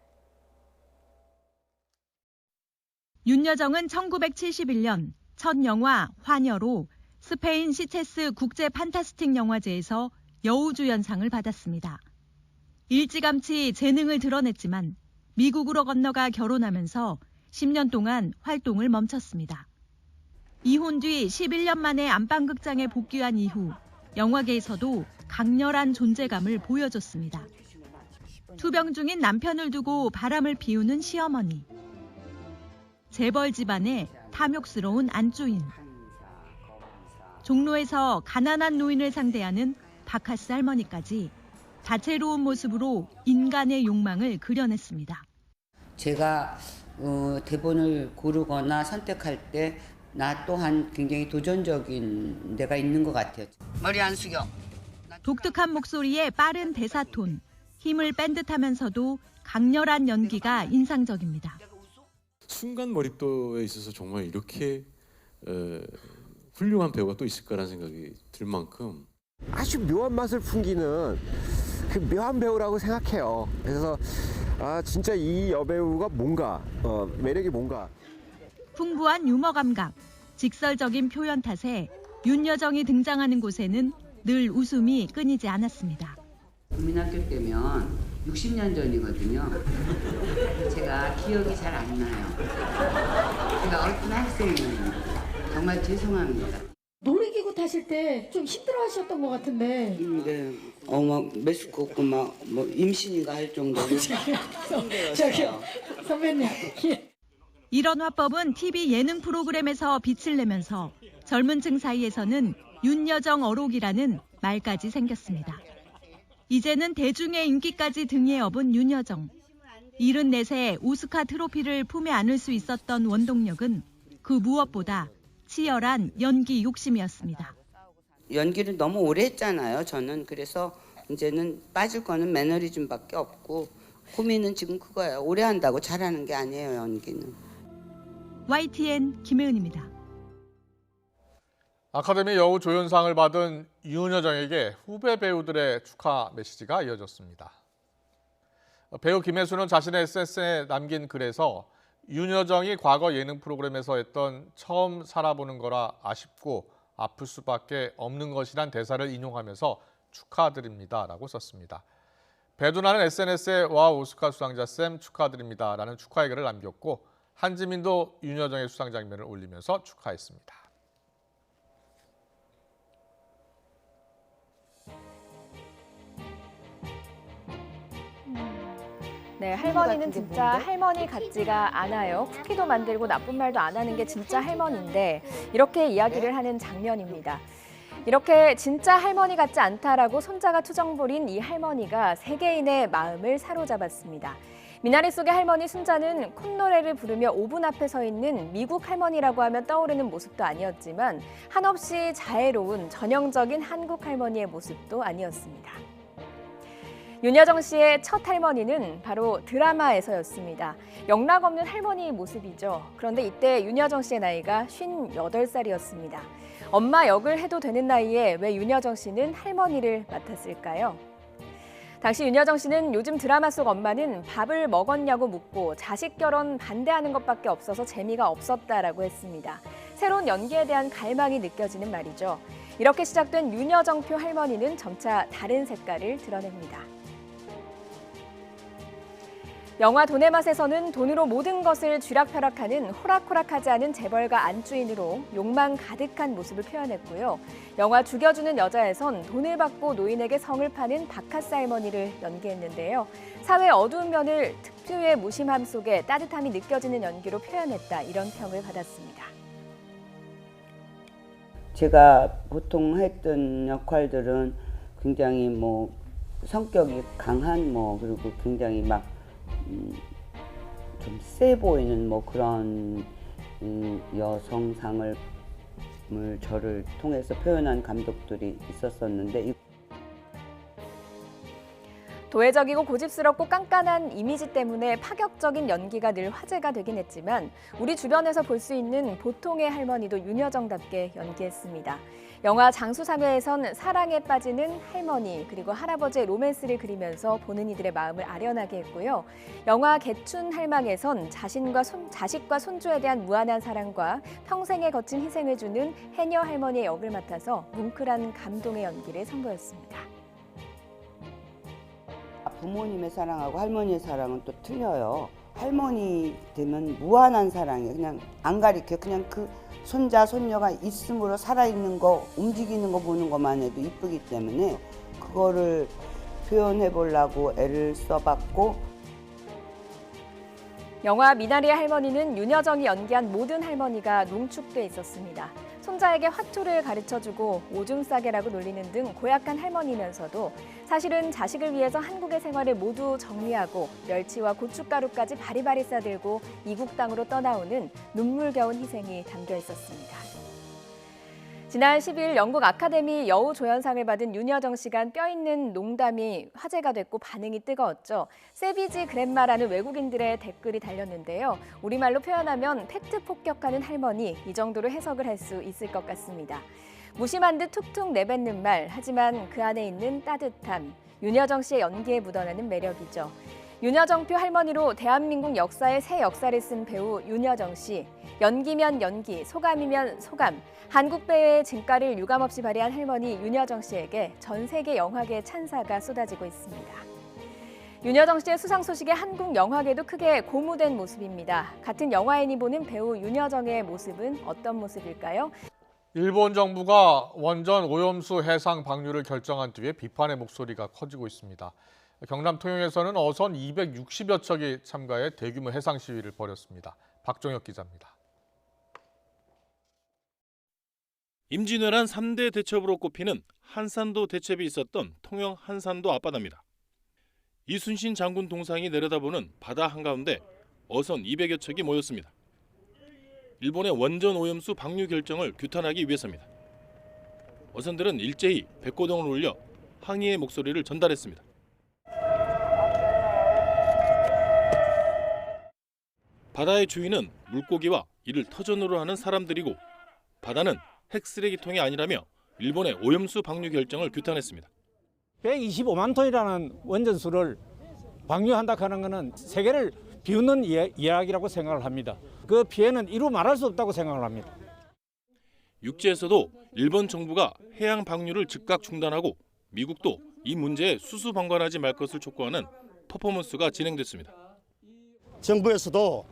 윤여정은 1971년 첫 영화 화녀로 스페인 시체스 국제 판타스틱 영화제에서 여우주연상을 받았습니다. 일찌감치 재능을 드러냈지만 미국으로 건너가 결혼하면서 10년 동안 활동을 멈췄습니다. 이혼 뒤 11년 만에 안방극장에 복귀한 이후 영화계에서도 강렬한 존재감을 보여줬습니다. 투병 중인 남편을 두고 바람을 피우는 시어머니. 재벌 집안의 탐욕스러운 안주인. 종로에서 가난한 노인을 상대하는 바카스 할머니까지 다채로운 모습으로 인간의 욕망을 그려냈습니다. 제가 대본을 고르거나 선택할 때 나 또한 굉장히 도전적인 데가 있는 것 같아요. 머리 안 숙여. 독특한 목소리에 빠른 대사톤, 힘을 뺀 듯하면서도 강렬한 연기가 인상적입니다. 순간 몰입도에 있어서 정말 이렇게 훌륭한 배우가 또 있을까라는 생각이 들 만큼 아주 묘한 맛을 풍기는 그 묘한 배우라고 생각해요. 그래서 진짜 이 여배우가 뭔가 매력이 뭔가. 풍부한 유머 감각, 직설적인 표현 탓에 윤여정이 등장하는 곳에는 늘 웃음이 끊이지 않았습니다. 국민학교 때면 60년 전이거든요. 제가 기억이 잘 안 나요. 제가 어떤 학생이었는데 정말 죄송합니다. 놀이기구 타실 때 좀 힘들어하셨던 것 같은데. 네, 막 메스크 없고 막 뭐 임신인가 할 정도로. 저기요, 선배님. 이런 화법은 TV 예능 프로그램에서 빛을 내면서 젊은 층 사이에서는 윤여정 어록이라는 말까지 생겼습니다. 이제는 대중의 인기까지 등에 업은 윤여정. 74세 오스카 트로피를 품에 안을 수 있었던 원동력은 그 무엇보다 치열한 연기 욕심이었습니다. 연기를 너무 오래 했잖아요. 저는 그래서 이제는 빠질 거는 매너리즘밖에 없고 고민은 지금 그거예요. 오래 한다고 잘하는 게 아니에요. 연기는. YTN 김혜은입니다. 아카데미 여우 조연상을 받은 윤여정에게 후배 배우들의 축하 메시지가 이어졌습니다. 배우 김혜수는 자신의 SNS에 남긴 글에서 윤여정이 과거 예능 프로그램에서 했던 처음 살아보는 거라 아쉽고 아플 수밖에 없는 것이란 대사를 인용하면서 축하드립니다라고 썼습니다. 배두나는 SNS에 와 오스카 수상자 쌤 축하드립니다라는 축하의 글을 남겼고 한지민도 윤여정의 수상 장면을 올리면서 축하했습니다. 네, 할머니는 진짜 할머니 같지가 않아요. 쿠키도 만들고 나쁜 말도 안 하는 게 진짜 할머니인데 이렇게 이야기를 하는 장면입니다. 이렇게 진짜 할머니 같지 않다라고 손자가 투정 부린 이 할머니가 세계인의 마음을 사로잡았습니다. 미나리 속의 할머니 순자는 콧노래를 부르며 오븐 앞에 서 있는 미국 할머니라고 하면 떠오르는 모습도 아니었지만 한없이 자애로운 전형적인 한국 할머니의 모습도 아니었습니다. 윤여정 씨의 첫 할머니는 바로 드라마에서였습니다. 영락 없는 할머니의 모습이죠. 그런데 이때 윤여정 씨의 나이가 58살이었습니다. 엄마 역을 해도 되는 나이에 왜 윤여정 씨는 할머니를 맡았을까요? 당시 윤여정 씨는 요즘 드라마 속 엄마는 밥을 먹었냐고 묻고 자식 결혼 반대하는 것밖에 없어서 재미가 없었다라고 했습니다. 새로운 연기에 대한 갈망이 느껴지는 말이죠. 이렇게 시작된 윤여정표 할머니는 점차 다른 색깔을 드러냅니다. 영화 돈의 맛에서는 돈으로 모든 것을 쥐락펴락하는 호락호락하지 않은 재벌가 안주인으로 욕망 가득한 모습을 표현했고요. 영화 죽여주는 여자에선 돈을 받고 노인에게 성을 파는 바카스 할머니를 연기했는데요. 사회의 어두운 면을 특유의 무심함 속에 따뜻함이 느껴지는 연기로 표현했다, 이런 평을 받았습니다. 제가 보통 했던 역할들은 굉장히 성격이 강한 그리고 굉장히 좀 세 보이는 그런 여성상을 저를 통해서 표현한 감독들이 있었었는데 도회적이고 고집스럽고 깐깐한 이미지 때문에 파격적인 연기가 늘 화제가 되긴 했지만 우리 주변에서 볼 수 있는 보통의 할머니도 윤여정답게 연기했습니다. 영화 장수삼회에선 사랑에 빠지는 할머니 그리고 할아버지의 로맨스를 그리면서 보는 이들의 마음을 아련하게 했고요. 영화 개춘 할망에선 자식과 손주에 대한 무한한 사랑과 평생에 거친 희생을 주는 해녀 할머니의 역을 맡아서 뭉클한 감동의 연기를 선보였습니다. 부모님의 사랑하고 할머니의 사랑은 또 틀려요. 할머니 되면 무한한 사랑이에요. 그냥 안 가리켜요. 그냥 그 손자, 손녀가 있음으로 살아있는 거, 움직이는 거 보는 것만 해도 이쁘기 때문에 그거를 표현해 보려고 애를 써봤고 영화 미나리의 할머니는 윤여정이 연기한 모든 할머니가 농축돼 있었습니다. 손자에게 화투를 가르쳐주고 오줌 싸개라고 놀리는 등 고약한 할머니면서도 사실은 자식을 위해서 한국의 생활을 모두 정리하고 멸치와 고춧가루까지 바리바리 싸들고 이국 땅으로 떠나오는 눈물겨운 희생이 담겨 있었습니다. 지난 10일 영국 아카데미 여우조연상을 받은 윤여정 씨가 한 뼈있는 농담이 화제가 됐고 반응이 뜨거웠죠. 세비지 그랜마라는 외국인들의 댓글이 달렸는데요. 우리말로 표현하면 팩트 폭격하는 할머니, 이 정도로 해석을 할 수 있을 것 같습니다. 무심한 듯 툭툭 내뱉는 말, 하지만 그 안에 있는 따뜻함, 윤여정 씨의 연기에 묻어나는 매력이죠. 윤여정표 할머니로 대한민국 역사의 새 역사를 쓴 배우 윤여정 씨. 연기면 연기, 소감이면 소감. 한국 배우의 진가를 유감없이 발휘한 할머니 윤여정 씨에게 전 세계 영화계의 찬사가 쏟아지고 있습니다. 윤여정 씨의 수상 소식에 한국 영화계도 크게 고무된 모습입니다. 같은 영화인이 보는 배우 윤여정의 모습은 어떤 모습일까요? 일본 정부가 원전 오염수 해상 방류를 결정한 뒤에 비판의 목소리가 커지고 있습니다. 경남 통영에서는 어선 260여 척이 참가해 대규모 해상 시위를 벌였습니다. 박종혁 기자입니다. 임진왜란 3대 대첩으로 꼽히는 한산도 대첩이 있었던 통영 한산도 앞바다입니다. 이순신 장군 동상이 내려다보는 바다 한가운데 어선 200여 척이 모였습니다. 일본의 원전 오염수 방류 결정을 규탄하기 위해서입니다. 어선들은 일제히 백고동을 울려 항의의 목소리를 전달했습니다. 바다의 주인은 물고기와 이를 터전으로 하는 사람들이고 바다는 핵쓰레기통이 아니라며 일본의 오염수 방류 결정을 규탄했습니다. 125만 톤이라는 원전수를 방류한다 하는 것은 세계를 비웃는 이야기라고 생각을 합니다. 그 피해는 이루 말할 수 없다고 생각을 합니다. 육지에서도 일본 정부가 해양 방류를 즉각 중단하고 미국도 이 문제에 수수방관하지 말 것을 촉구하는 퍼포먼스가 진행됐습니다. 정부에서도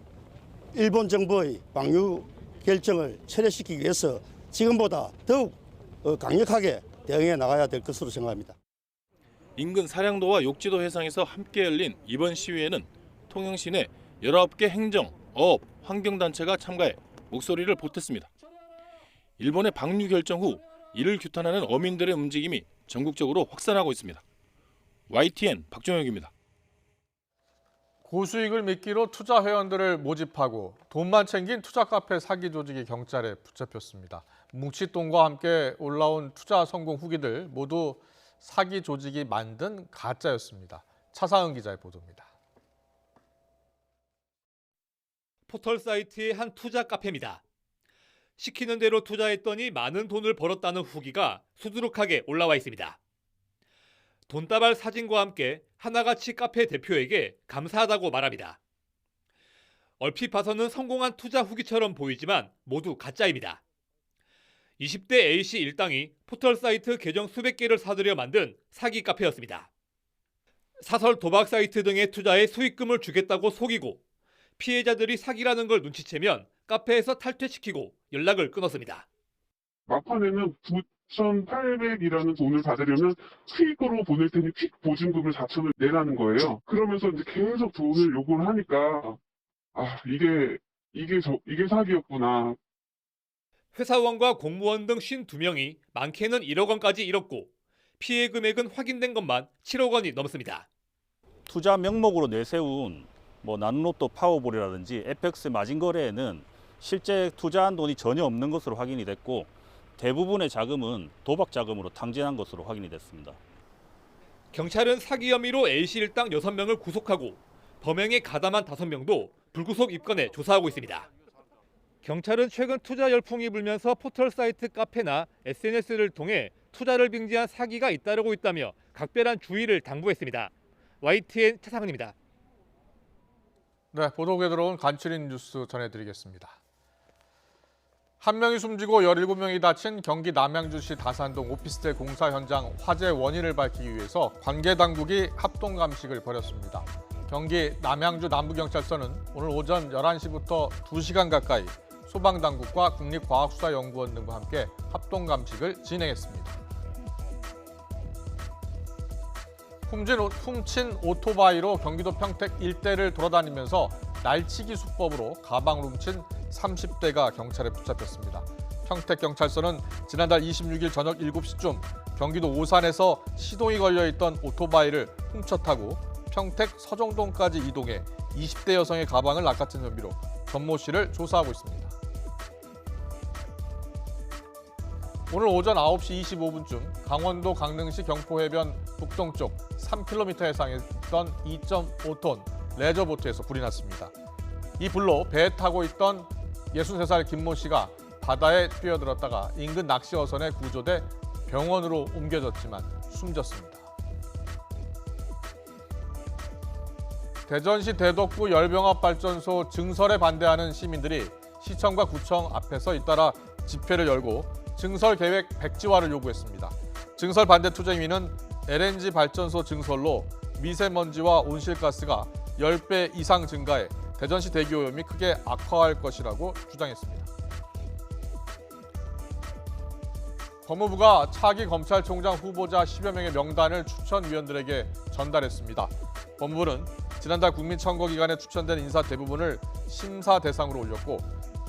일본 정부의 방류 결정을 철회시키기 위해서 지금보다 더욱 강력하게 대응해 나가야 될 것으로 생각합니다. 인근 사량도와 욕지도 해상에서 함께 열린 이번 시위에는 통영시 내 19개 행정, 어업, 환경단체가 참가해 목소리를 보탰습니다. 일본의 방류 결정 후 이를 규탄하는 어민들의 움직임이 전국적으로 확산하고 있습니다. YTN 박종혁입니다. 고수익을 미끼로 투자 회원들을 모집하고 돈만 챙긴 투자 카페 사기 조직이 경찰에 붙잡혔습니다. 뭉칫돈과 함께 올라온 투자 성공 후기들 모두 사기 조직이 만든 가짜였습니다. 차상은 기자의 보도입니다. 포털 사이트의 한 투자 카페입니다. 시키는 대로 투자했더니 많은 돈을 벌었다는 후기가 수두룩하게 올라와 있습니다. 돈다발 사진과 함께 하나같이 카페 대표에게 감사하다고 말합니다. 얼핏 봐서는 성공한 투자 후기처럼 보이지만 모두 가짜입니다. 20대 A씨 일당이 포털 사이트 계정 수백 개를 사들여 만든 사기 카페였습니다. 사설 도박 사이트 등에 투자해 수익금을 주겠다고 속이고 피해자들이 사기라는 걸 눈치채면 카페에서 탈퇴시키고 연락을 끊었습니다. 막판에는 9,800이라는 돈을 받으려면 퀵으로 보낼 테니 퀵 보증금을 4,000을 내라는 거예요. 그러면서 이제 계속 돈을 요구를 하니까 이게 사기였구나. 회사원과 공무원 등 52명이 많게는 1억 원까지 잃었고 피해 금액은 확인된 것만 7억 원이 넘습니다. 투자 명목으로 내세운 나눔로또 파워볼이라든지 FX 마진 거래에는 실제 투자한 돈이 전혀 없는 것으로 확인이 됐고 대부분의 자금은 도박 자금으로 탕진한 것으로 확인이 됐습니다. 경찰은 사기 혐의로 A씨 일당 6명을 구속하고 범행에 가담한 5명도 불구속 입건해 조사하고 있습니다. 경찰은 최근 투자 열풍이 불면서 포털 사이트 카페나 SNS를 통해 투자를 빙자한 사기가 잇따르고 있다며 각별한 주의를 당부했습니다. YTN 차상은입니다. 네, 보도국에 들어온 간추린 뉴스 전해드리겠습니다. 한 명이 숨지고 17명이 다친 경기 남양주시 다산동 오피스텔 공사 현장 화재 원인을 밝히기 위해서 관계 당국이 합동 감식을 벌였습니다. 경기 남양주 남부경찰서는 오늘 오전 11시부터 2시간 가까이 소방당국과 국립과학수사연구원 등과 함께 합동 감식을 진행했습니다. 훔친 오토바이로 경기도 평택 일대를 돌아다니면서 날치기 수법으로 가방을 훔친 30대가 경찰에 붙잡혔습니다. 평택경찰서는 지난달 26일 저녁 7시쯤 경기도 오산에서 시동이 걸려있던 오토바이를 훔쳐 타고 평택 서정동까지 이동해 20대 여성의 가방을 낚아챈 혐의로 전모 씨를 조사하고 있습니다. 오늘 오전 9시 25분쯤 강원도 강릉시 경포해변 북동쪽 3km 해상에 있던 2.5톤 레저보트에서 불이 났습니다. 이 불로 배에 타고 있던 63살 김모 씨가 바다에 뛰어들었다가 인근 낚시 어선에 구조돼 병원으로 옮겨졌지만 숨졌습니다. 대전시 대덕구 열병합발전소 증설에 반대하는 시민들이 시청과 구청 앞에서 잇따라 집회를 열고 증설 계획 백지화를 요구했습니다. 증설 반대 투쟁위는 LNG 발전소 증설로 미세먼지와 온실가스가 10배 이상 증가해 대전시 대기오염이 크게 악화할 것이라고 주장했습니다. 법무부가 차기 검찰총장 후보자 10여 명의 명단을 추천위원들에게 전달했습니다. 법무부는 지난달 국민청구 기간에 추천된 인사 대부분을 심사 대상으로 올렸고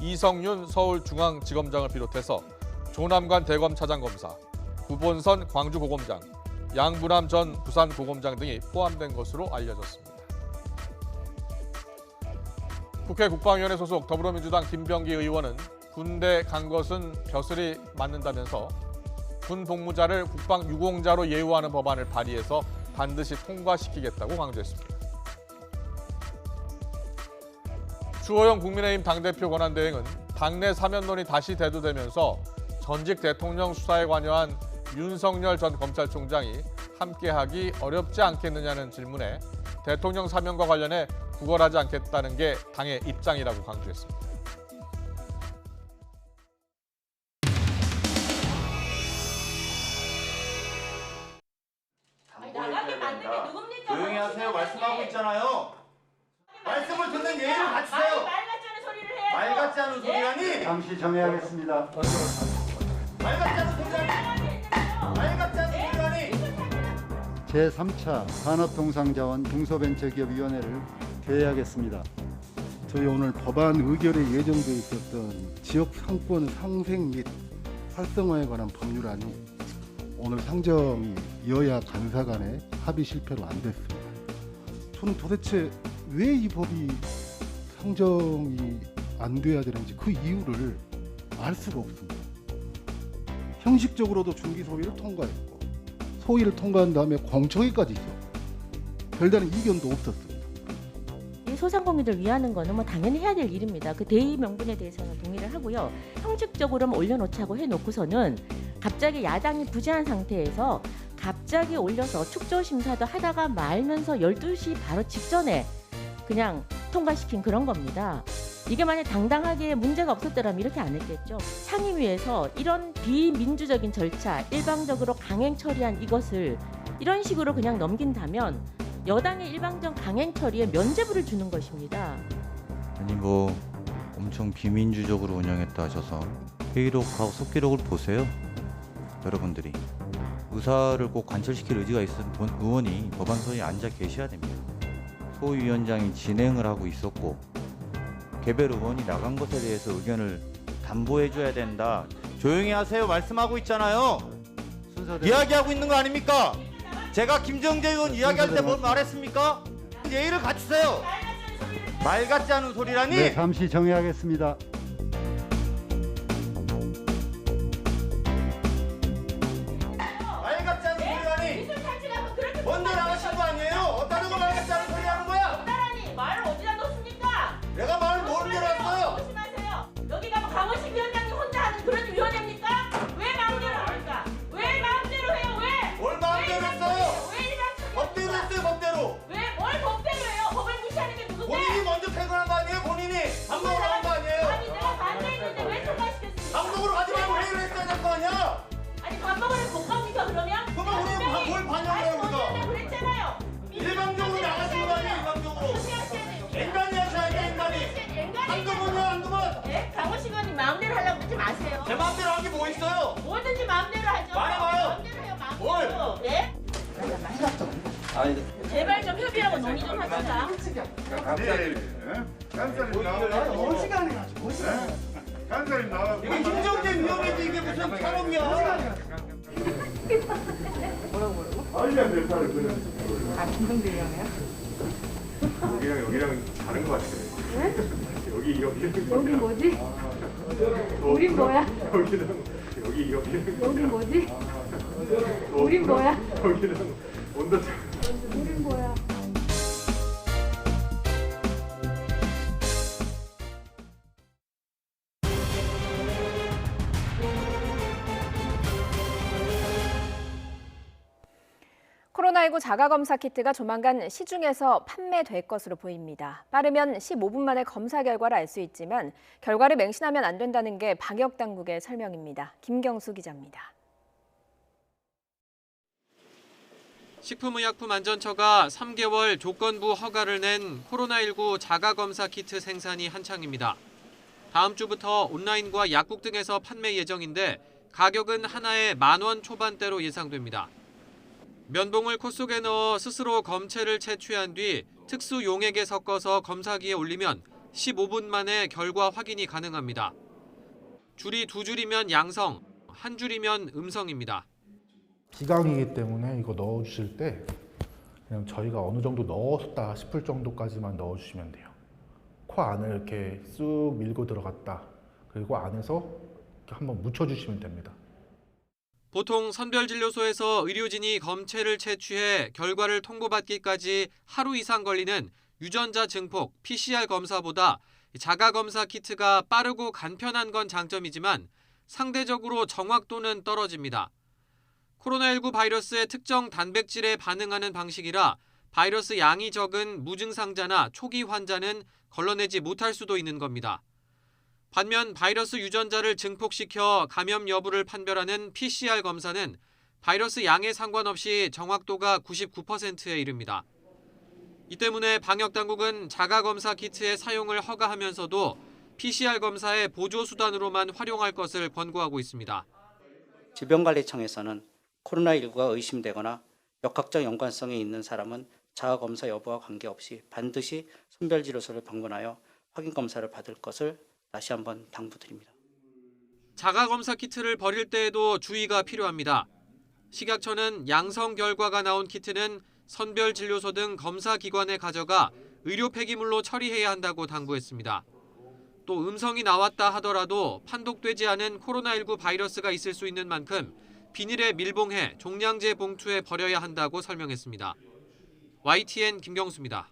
이성윤 서울중앙지검장을 비롯해서 조남관 대검차장검사, 구본선 광주고검장, 양부남 전 부산고검장 등이 포함된 것으로 알려졌습니다. 국회 국방위원회 소속 더불어민주당 김병기 의원은 군대 간 것은 벼슬이 맞는다면서 군 복무자를 국방 유공자로 예우하는 법안을 발의해서 반드시 통과시키겠다고 강조했습니다. 주호영 국민의힘 당대표 권한대행은 당내 사면론이 다시 대두되면서 전직 대통령 수사에 관여한 윤석열 전 검찰총장이 함께하기 어렵지 않겠느냐는 질문에 대통령 사면과 관련해 구걸하지 않겠다는 게 당의 입장이라고 강조했습니다. 됩니다. 조용히 하세요. 말씀하고 있잖아요. 말씀을 듣는 예의를 갖추세요. 말 같지 않은 소리라니. 잠시 정해하겠습니다. 말 같지 않은 소리라니. 말 같지 않은 소리라니. 제3차 산업통상자원 중소벤처기업위원회를 개회하겠습니다. 저희 오늘 법안 의결에 예정돼 있었던 지역 상권 상생 및 활성화에 관한 법률안이 오늘 상정이 여야 간사 간의 합의 실패로 안 됐습니다. 저는 도대체 왜 이 법이 상정이 안 돼야 되는지 그 이유를 알 수가 없습니다. 형식적으로도 중기소위를 통과했고 소위를 통과한 다음에 공청회까지 있었고 별다른 이견도 없었습니다. 이 소상공인들 위하는 거는 뭐 당연히 해야 될 일입니다. 그 대의 명분에 대해서는 동의를 하고요. 형식적으로만 올려놓자고 해놓고서는 갑자기 야당이 부재한 상태에서 갑자기 올려서 축조심사도 하다가 말면서 12시 바로 직전에 그냥 통과시킨 그런 겁니다. 이게 만약 당당하게 문제가 없었더라면 이렇게 안 했겠죠. 상임위에서 이런 비민주적인 절차, 일방적으로 강행 처리한 이것을 이런 식으로 그냥 넘긴다면 여당의 일방적 강행 처리에 면죄부를 주는 것입니다. 아니 뭐 엄청 비민주적으로 운영했다 하셔서 회의록하고 속기록을 보세요. 여러분들이 의사를 꼭 관철시킬 의지가 있은 의원이 법안 소위에 앉아 계셔야 됩니다. 소위원장이 진행을 하고 있었고 개별 의원이 나간 것에 대해서 의견을 담보해줘야 된다. 조용히 하세요. 말씀하고 있잖아요. 이야기하고 있는 거 아닙니까? 제가 김정재 의원 이야기할 때 뭐 말했습니까? 예의를 갖추세요. 말 같지 않은 소리라니. 네, 잠시 정해하겠습니다. 말 같지 않은 소리라니. 먼저 나가신 거 아니에요? 어따는 거 말 같지 않은 소리 하는 거야? 어따라니 말을 어디다 놓습니까? 내가 말을 뭘 들었어요? 조심하세요. 여기가 뭐 강원식 위원장이 혼자 하는 그런 위원회입니까? 왜 마음대로 합니까? 왜 마음대로 해요? 왜? 뭘 마음대로 했어요? 왜 일방적으로 법대로 했어요, 법대로. 왜 뭘 법대로 해요? 법을 무시하는 게 누군데? 본인이 먼저 퇴근한 거 아니에요? 본인이 방송으로 나온 거 아니에요? 아니 내가 반대했는데 왜 통과시켰습니까? 방송으로 가지 말고 회의를 했어야 될 거 아니야? 아니 밥 먹으러 못 갑니까 그러면? 그러면 우리는 뭘 반영해요, 우리가? 그랬잖아요. 일방적으로 나가신 거 아니에요, 일방적으로? 인간이 하셔야 돼, 인간이. 한두번이요, 한두번. 네? 강호식 의원님 마음대로 하려고 그러지 마세요. 제 마음대로 한 게 뭐 있어요? 뭐든지 마음대로 하죠. 말해봐요. 마음대로 해요, 마음대로. 뭘? 네? 제발 좀 협의하고 논의 좀 합시다. 간사님 나와. 이게 김정재 위원회지 이게 무슨 탄원이야? 말이 안 돼, 사를 그래. 김정재 위원회요? 여기랑 다른 거 같아. 여기 여기 뭐지? 우린 뭐야? 여기 뭐지? 우린 뭐야? 여기랑 온도차. 우린 뭐야? 코로나19 자가검사 키트가 조만간 시중에서 판매될 것으로 보입니다. 빠르면 15분 만에 검사 결과를 알 수 있지만 결과를 맹신하면 안 된다는 게 방역당국의 설명입니다. 김경수 기자입니다. 식품의약품안전처가 3개월 조건부 허가를 낸 코로나19 자가검사 키트 생산이 한창입니다. 다음 주부터 온라인과 약국 등에서 판매 예정인데 가격은 하나에 10,000원 초반대로 예상됩니다. 면봉을 코 속에 넣어 스스로 검체를 채취한 뒤 특수 용액에 섞어서 검사기에 올리면 15분 만에 결과 확인이 가능합니다. 줄이 2줄이면 양성, 1줄이면 음성입니다. 기강이기 때문에 이거 넣어주실 때 그냥 저희가 어느 정도 넣었다 싶을 정도까지만 넣어주시면 돼요. 코 안을 이렇게 쑥 밀고 들어갔다. 그리고 안에서 이렇게 한번 묻혀주시면 됩니다. 보통 선별진료소에서 의료진이 검체를 채취해 결과를 통보받기까지 하루 이상 걸리는 유전자 증폭 PCR 검사보다 자가검사 키트가 빠르고 간편한 건 장점이지만 상대적으로 정확도는 떨어집니다. 코로나19 바이러스의 특정 단백질에 반응하는 방식이라 바이러스 양이 적은 무증상자나 초기 환자는 걸러내지 못할 수도 있는 겁니다. 반면 바이러스 유전자를 증폭시켜 감염 여부를 판별하는 PCR 검사는 바이러스 양에 상관없이 정확도가 99%에 이릅니다. 이 때문에 방역당국은 자가검사 키트의 사용을 허가하면서도 PCR 검사의 보조수단으로만 활용할 것을 권고하고 있습니다. 질병관리청에서는 코로나19가 의심되거나 역학적 연관성이 있는 사람은 자가검사 여부와 관계없이 반드시 선별진료소를 방문하여 확인검사를 받을 것을 다시 한번 당부드립니다. 자가검사 키트를 버릴 때에도 주의가 필요합니다. 식약처는 양성 결과가 나온 키트는 선별진료소 등 검사기관에 가져가 의료 폐기물로 처리해야 한다고 당부했습니다. 또 음성이 나왔다 하더라도 판독되지 않은 코로나19 바이러스가 있을 수 있는 만큼 비닐에 밀봉해 종량제 봉투에 버려야 한다고 설명했습니다. YTN 김경수입니다.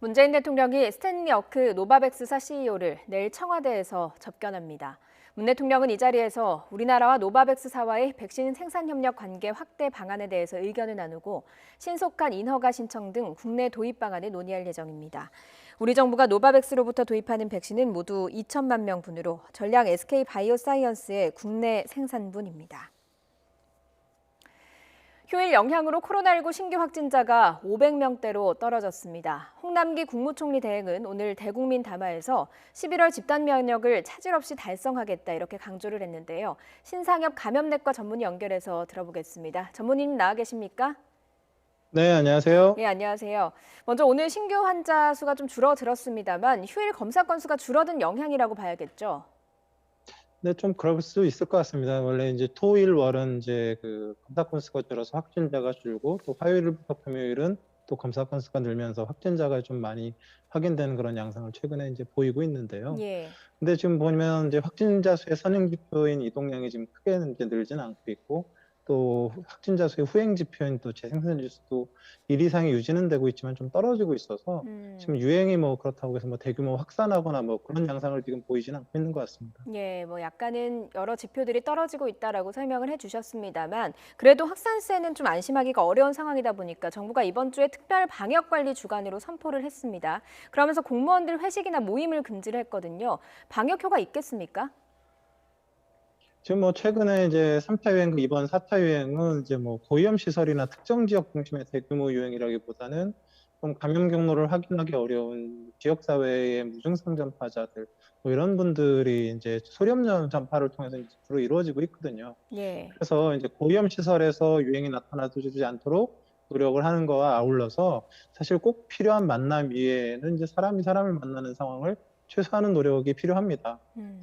문재인 대통령이 스탠리 어크 노바백스사 CEO를 내일 청와대에서 접견합니다. 문 대통령은 이 자리에서 우리나라와 노바백스사와의 백신 생산 협력 관계 확대 방안에 대해서 의견을 나누고 신속한 인허가 신청 등 국내 도입 방안을 논의할 예정입니다. 우리 정부가 노바백스로부터 도입하는 백신은 모두 2천만 명분으로 전략 SK 바이오사이언스의 국내 생산분입니다. 휴일 영향으로 코로나19 신규 확진자가 500명대로 떨어졌습니다. 홍남기 국무총리 대행은 오늘 대국민 담화에서 11월 집단 면역을 차질 없이 달성하겠다 이렇게 강조를 했는데요. 신상엽 감염내과 전문의 연결해서 들어보겠습니다. 전문의님 나와 계십니까? 네, 안녕하세요. 네, 안녕하세요. 먼저 오늘 신규 환자 수가 좀 줄어들었습니다만 휴일 검사 건수가 줄어든 영향이라고 봐야겠죠? 네, 좀 그럴 수 있을 것 같습니다. 원래 이제 토일 월은 이제 그 검사 건수가 줄어서 확진자가 줄고 또 화요일부터 금요일은 또 검사 건수가 늘면서 확진자가 좀 많이 확인되는 그런 양상을 최근에 이제 보이고 있는데요. 예. 근데 지금 보면 이제 확진자 수의 선행 지표인 이동량이 지금 크게 이제 늘지는 않고 있고 또 확진자 수의 후행 지표인 또 재생산 지수도 1 이상이 유지는 되고 있지만 좀 떨어지고 있어서 지금 유행이 뭐 그렇다고 해서 뭐 대규모 확산하거나 뭐 그런 양상을 지금 보이지는 않고 있는 것 같습니다. 예, 뭐 약간은 여러 지표들이 떨어지고 있다라고 설명을 해주셨습니다만 그래도 확산세는 좀 안심하기가 어려운 상황이다 보니까 정부가 이번 주에 특별 방역관리 주간으로 선포를 했습니다. 그러면서 공무원들 회식이나 모임을 금지를 했거든요. 방역 효과 있겠습니까? 지금 뭐 최근에 이제 3차 유행, 이번 4차 유행은 이제 뭐 고위험 시설이나 특정 지역 중심의 대규모 유행이라기보다는 좀 감염 경로를 확인하기 어려운 지역 사회의 무증상 전파자들 뭐 이런 분들이 이제 소염 전파를 통해서 주로 이루어지고 있거든요. 예. 그래서 이제 고위험 시설에서 유행이 나타나지 않도록 노력을 하는 거와 아울러서 사실 꼭 필요한 만남 이외에는 이제 사람이 사람을 만나는 상황을 최소화하는 노력이 필요합니다.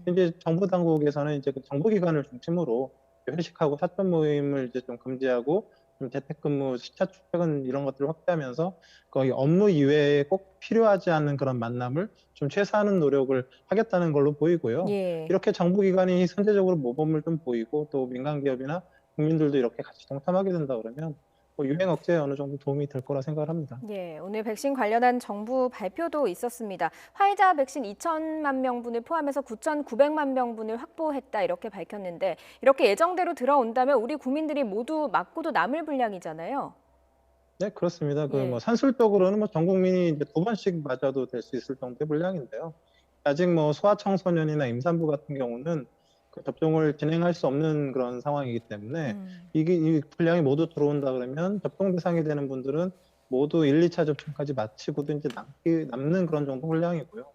이제 정부 당국에서는 이제 그 정보기관을 중심으로 회식하고 사적 모임을 이제 좀 금지하고 좀 재택근무, 시차 출퇴근 이런 것들을 확대하면서 거의 업무 이외에 꼭 필요하지 않은 그런 만남을 좀 최소화하는 노력을 하겠다는 걸로 보이고요. 예. 이렇게 정부기관이 선제적으로 모범을 좀 보이고 또 민간 기업이나 국민들도 이렇게 같이 동참하게 된다 그러면 유행 억제에 어느 정도 도움이 될 거라 생각을 합니다. 예, 오늘 백신 관련한 정부 발표도 있었습니다. 화이자 백신 2천만 명분을 포함해서 9,900만 명분을 확보했다 이렇게 밝혔는데 이렇게 예정대로 들어온다면 우리 국민들이 모두 맞고도 남을 분량이잖아요. 네, 그렇습니다. 예. 뭐 산술적으로는 뭐 전 국민이 이제 2번씩 맞아도 될 수 있을 정도의 분량인데요. 아직 뭐 소아청소년이나 임산부 같은 경우는 접종을 진행할 수 없는 그런 상황이기 때문에 이게 이 분량이 모두 들어온다 그러면 접종 대상이 되는 분들은 모두 1, 2차 접종까지 마치고도 이제 남는 그런 정도 분량이고요.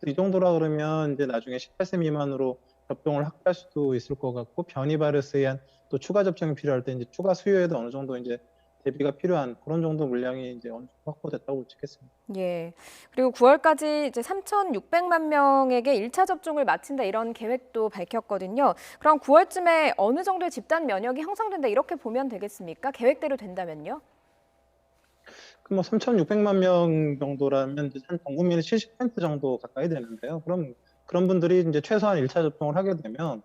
이 정도라 그러면 이제 나중에 18세 미만으로 접종을 확대할 수도 있을 것 같고 변이 바이러스에 의한 또 추가 접종이 필요할 때 이제 추가 수요에도 어느 정도 이제 대비가 필요한 그런 정도 물량이 이제 어느 정도 확보됐다고 볼 수 있겠습니다. 예. 그리고 9월까지 이제 3,600만 명에게 1차 접종을 마친다 이런 계획도 밝혔거든요. 그럼 9월쯤에 어느 정도의 집단 면역이 형성된다 이렇게 보면 되겠습니까? 계획대로 된다면요? 뭐 3,600만 명 정도라면 이제 한 전 국민의 70% 정도 가까이 되는데요. 그럼 그런 분들이 이제 최소한 1차 접종을 하게 되면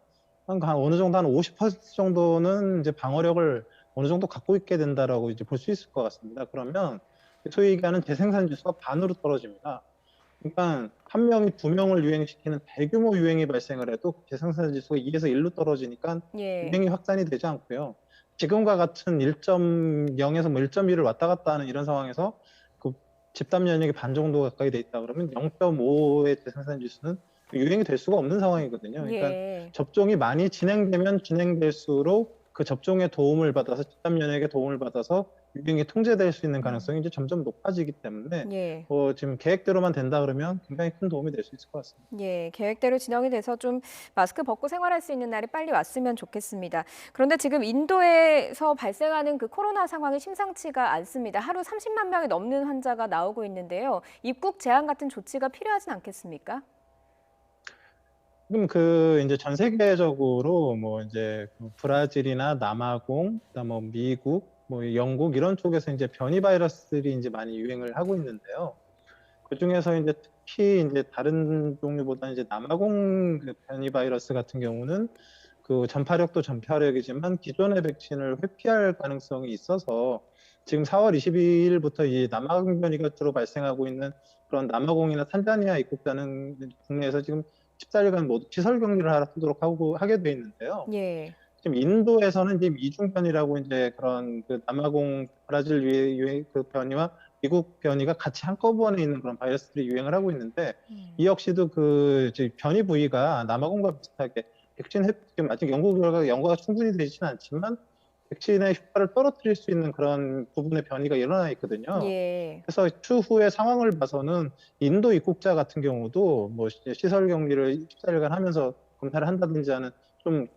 한 어느 정도 한 50% 정도는 이제 방어력을 어느 정도 갖고 있게 된다라고 이제 볼 수 있을 것 같습니다. 그러면 소위 얘기하는 재생산 지수가 반으로 떨어집니다. 그러니까 한 명이 2명을 유행시키는 대규모 유행이 발생을 해도 재생산 지수가 2에서 1로 떨어지니까 예. 유행이 확산이 되지 않고요. 지금과 같은 1.0에서 뭐 1.1을 왔다 갔다 하는 이런 상황에서 그 집단 면역이 반 정도 가까이 돼 있다 그러면 0.5의 재생산 지수는 유행이 될 수가 없는 상황이거든요. 그러니까 예. 접종이 많이 진행되면 진행될수록 그 접종에 도움을 받아서 집단 면역에 도움을 받아서 유행이 통제될 수 있는 가능성이 이제 점점 높아지기 때문에 예. 지금 계획대로만 된다 그러면 굉장히 큰 도움이 될 수 있을 것 같습니다. 예, 계획대로 진행이 돼서 좀 마스크 벗고 생활할 수 있는 날이 빨리 왔으면 좋겠습니다. 그런데 지금 인도에서 발생하는 그 코로나 상황이 심상치가 않습니다. 하루 30만 명이 넘는 환자가 나오고 있는데요. 입국 제한 같은 조치가 필요하진 않겠습니까? 지금 이제 전 세계적으로 이제 브라질이나 남아공, 그다음 미국, 영국 이런 쪽에서 이제 변이 바이러스들이 이제 많이 유행을 하고 있는데요. 그 중에서 이제 특히 이제 다른 종류보다 이제 남아공 변이 바이러스 같은 경우는 그 전파력도 전파력이지만 기존의 백신을 회피할 가능성이 있어서 지금 4월 22일부터 이 남아공 변이가 주로 발생하고 있는 그런 남아공이나 탄자니아 입국자는 국내에서 지금 14일간 모두 시설 격리를 하도록 하게 돼 있는데요. 예. 지금 인도에서는 지금 이중변이라고 이제 그런 그 남아공 브라질 유행 그 변이와 미국 변이가 같이 한꺼번에 있는 그런 바이러스들이 유행을 하고 있는데 이 역시도 변이 부위가 남아공과 비슷하게 백신 지금 아직 연구가 충분히 되지는 않지만 백신의 효과를 떨어뜨릴 수 있는 그런 부분의 변이가 일어나 있거든요. 예. 그래서 추후의 상황을 봐서는 인도 입국자 같은 경우도 시설 격리를 14일간 하면서 검사를 한다든지 하는 좀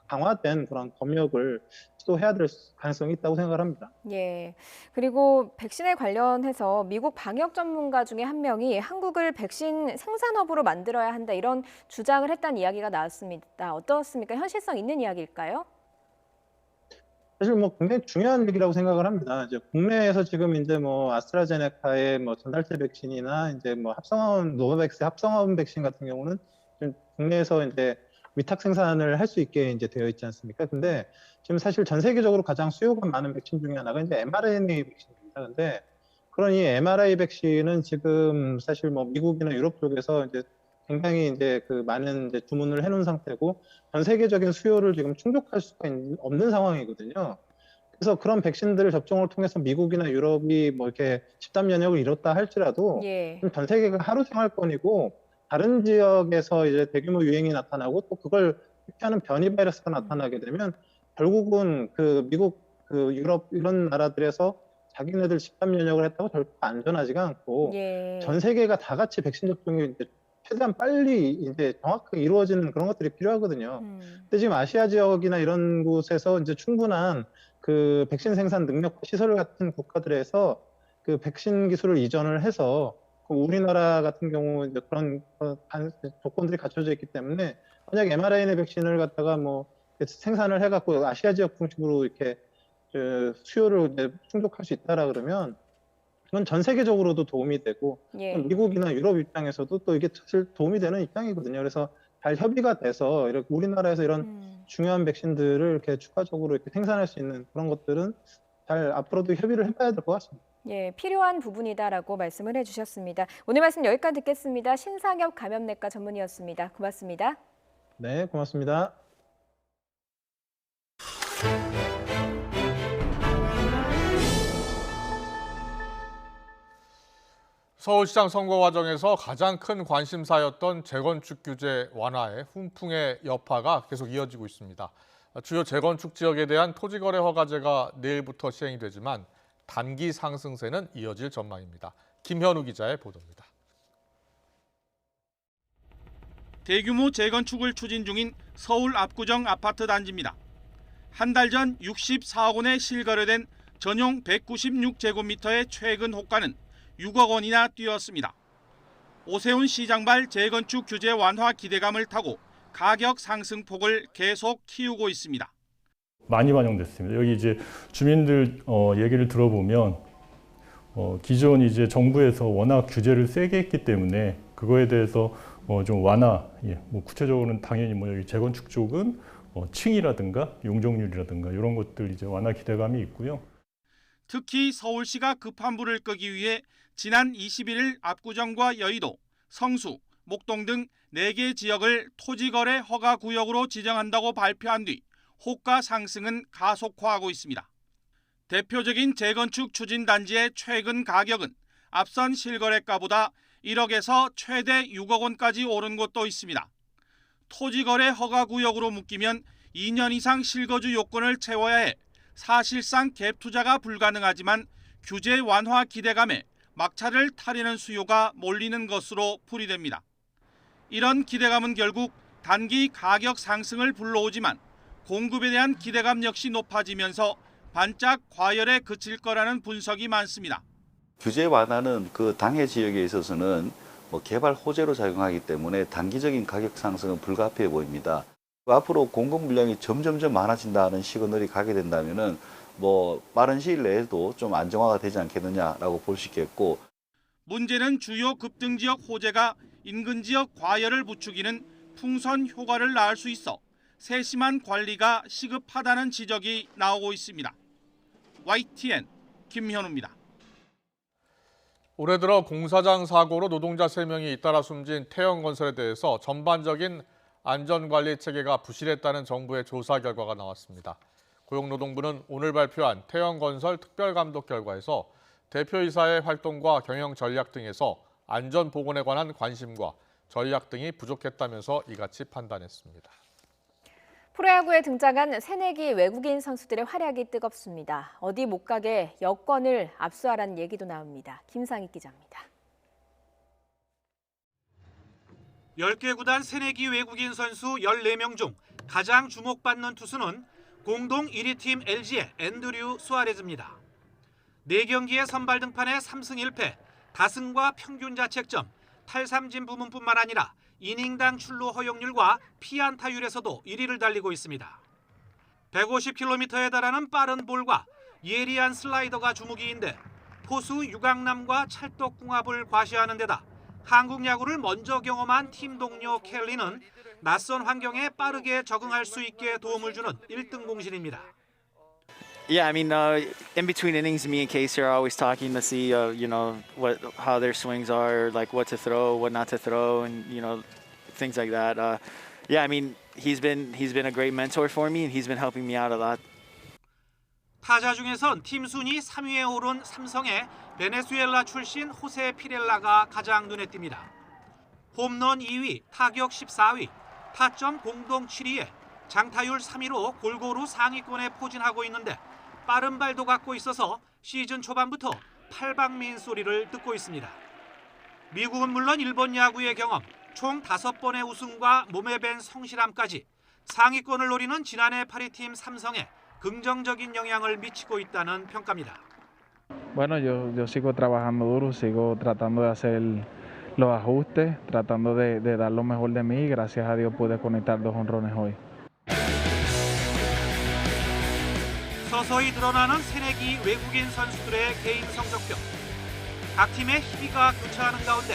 강화된 그런 검역을 시도해야 될 가능성이 있다고 생각을 합니다. 예. 그리고 백신에 관련해서 미국 방역 전문가 중에 한 명이 한국을 백신 생산업으로 만들어야 한다 이런 주장을 했다는 이야기가 나왔습니다. 어떻습니까? 현실성 있는 이야기일까요? 사실 굉장히 중요한 얘기라고 생각을 합니다. 이제 국내에서 지금 이제 아스트라제네카의 전달체 백신이나 이제 노바백스 합성화분 백신 같은 경우는 지금 국내에서 이제 위탁 생산을 할 수 있게 이제 되어 있지 않습니까? 근데 지금 사실 전 세계적으로 가장 수요가 많은 백신 중에 하나가 이제 mRNA 백신입니다. 근데 그런 이 mRNA 백신은 지금 사실 미국이나 유럽 쪽에서 이제 굉장히 이제 많은 이제 주문을 해놓은 상태고 전 세계적인 수요를 지금 충족할 수가 없는 상황이거든요. 그래서 그런 백신들을 접종을 통해서 미국이나 유럽이 이렇게 집단 면역을 이뤘다 할지라도 예. 전 세계가 하루 생활권이고 다른 지역에서 이제 대규모 유행이 나타나고 또 그걸 회피하는 변이 바이러스가 나타나게 되면 결국은 미국, 유럽 이런 나라들에서 자기네들 집단 면역을 했다고 결코 안전하지가 않고 예. 전 세계가 다 같이 백신 접종이 이제 최대한 빨리 이제 정확하게 이루어지는 그런 것들이 필요하거든요. 근데 지금 아시아 지역이나 이런 곳에서 이제 충분한 백신 생산 능력 시설 같은 국가들에서 백신 기술을 이전을 해서 우리나라 같은 경우 이제 그런 조건들이 갖춰져 있기 때문에 만약 mRNA 백신을 갖다가 생산을 해갖고 아시아 지역 중심으로 이렇게 수요를 이제 충족할 수 있다라 그러면 그건 전 세계적으로도 도움이 되고 예. 미국이나 유럽 입장에서도 또 이게 사실 도움이 되는 입장이거든요. 그래서 잘 협의가 돼서 이렇게 우리나라에서 이런 중요한 백신들을 이렇게 추가적으로 이렇게 생산할 수 있는 그런 것들은 잘 앞으로도 협의를 해봐야 될 것 같습니다. 예, 필요한 부분이다라고 말씀을 해주셨습니다. 오늘 말씀 여기까지 듣겠습니다. 신상엽 감염내과 전문의였습니다. 고맙습니다. 네, 고맙습니다. 서울시장 선거 과정에서 가장 큰 관심사였던 재건축 규제 완화에 훈풍의 여파가 계속 이어지고 있습니다. 주요 재건축 지역에 대한 토지거래 허가제가 내일부터 시행이 되지만 단기 상승세는 이어질 전망입니다. 김현우 기자의 보도입니다. 대규모 재건축을 추진 중인 서울 압구정 아파트 단지입니다. 한 달 전 64억 원에 실거래된 전용 196제곱미터의 최근 호가는 6억 원이나 뛰었습니다. 오세훈 시장발 재건축 규제 완화 기대감을 타고 가격 상승폭을 계속 키우고 있습니다. 많이 반영됐습니다. 여기 이제 주민들 얘기를 들어보면 기존 이제 정부에서 워낙 규제를 세게 했기 때문에 그거에 대해서 좀 완화, 구체적으로는 당연히 여기 재건축 쪽은 층이라든가 용적률이라든가 이런 것들 이제 완화 기대감이 있고요. 특히 서울시가 급한 불을 끄기 위해 지난 21일 압구정과 여의도, 성수, 목동 등 4개 지역을 토지거래 허가 구역으로 지정한다고 발표한 뒤 호가 상승은 가속화하고 있습니다. 대표적인 재건축 추진 단지의 최근 가격은 앞선 실거래가보다 1억에서 최대 6억 원까지 오른 곳도 있습니다. 토지거래 허가 구역으로 묶이면 2년 이상 실거주 요건을 채워야 해 사실상 갭 투자가 불가능하지만 규제 완화 기대감에 막차를 타려는 수요가 몰리는 것으로 풀이됩니다. 이런 기대감은 결국 단기 가격 상승을 불러오지만 공급에 대한 기대감 역시 높아지면서 반짝 과열에 그칠 거라는 분석이 많습니다. 규제 완화는 그 당해 지역에 있어서는 개발 호재로 작용하기 때문에 단기적인 가격 상승은 불가피해 보입니다. 앞으로 공급 물량이 점점점 많아진다는 시그널이 가게 된다면은 빠른 시일 내에도 좀 안정화가 되지 않겠느냐라고 볼 수 있겠고, 문제는 주요 급등 지역 호재가 인근 지역 과열을 부추기는 풍선 효과를 낳을 수 있어 세심한 관리가 시급하다는 지적이 나오고 있습니다. YTN 김현우입니다. 올해 들어 공사장 사고로 노동자 3명이 잇따라 숨진 태영건설에 대해서 전반적인 안전관리 체계가 부실했다는 정부의 조사 결과가 나왔습니다. 고용노동부는 오늘 발표한 태영건설 특별감독 결과에서 대표이사의 활동과 경영 전략 등에서 안전보건에 관한 관심과 전략 등이 부족했다면서 이같이 판단했습니다. 프로야구에 등장한 새내기 외국인 선수들의 활약이 뜨겁습니다. 어디 못 가게 여권을 압수하라는 얘기도 나옵니다. 김상익 기자입니다. 10개 구단 새내기 외국인 선수 14명 중 가장 주목받는 투수는 공동 1위 팀 LG의 앤드류 수아레즈입니다. 4경기의 선발 등판에 3승 1패, 다승과 평균 자책점, 탈삼진 부문뿐만 아니라 이닝당 출루 허용률과 피안타율에서도 1위를 달리고 있습니다. 150km에 달하는 빠른 볼과 예리한 슬라이더가 주무기인데 포수 유강남과 찰떡궁합을 과시하는 데다 한국 야구를 먼저 경험한 팀 동료 켈리는 낯선 환경에 빠르게 적응할 수 있게 도움을 주는 1등 공신입니다. Yeah, I mean, in between innings, me and Casey are always talking to see, how their swings are, like what to throw, what not to throw, and things like that. Yeah, I mean, he's been a great mentor for me, and he's been helping me out a lot. 타자 중에선 팀 순위 3위에 오른 삼성의 베네수엘라 출신 호세 피렐라가 가장 눈에 띕니다. 홈런 2위, 타격 14위, 타점 공동 7위에 장타율 3위로 골고루 상위권에 포진하고 있는데 빠른 발도 갖고 있어서 시즌 초반부터 팔방미인 소리를 듣고 있습니다. 미국은 물론 일본 야구의 경험, 총 5번의 우승과 몸에 밴 성실함까지 상위권을 노리는 지난해 8위 팀 삼성에 긍정적인 영향을 미치고 있다는 평가입니다. Bueno, yo sigo trabajando duro, sigo tratando de hacer los ajustes, tratando de dar lo mejor de mí y gracias a Dios pude conectar 2 jonrones hoy. 서서히 드러나는 새내기 외국인 선수들의 개인 성적표. 각 팀의 희비가 교차하는 가운데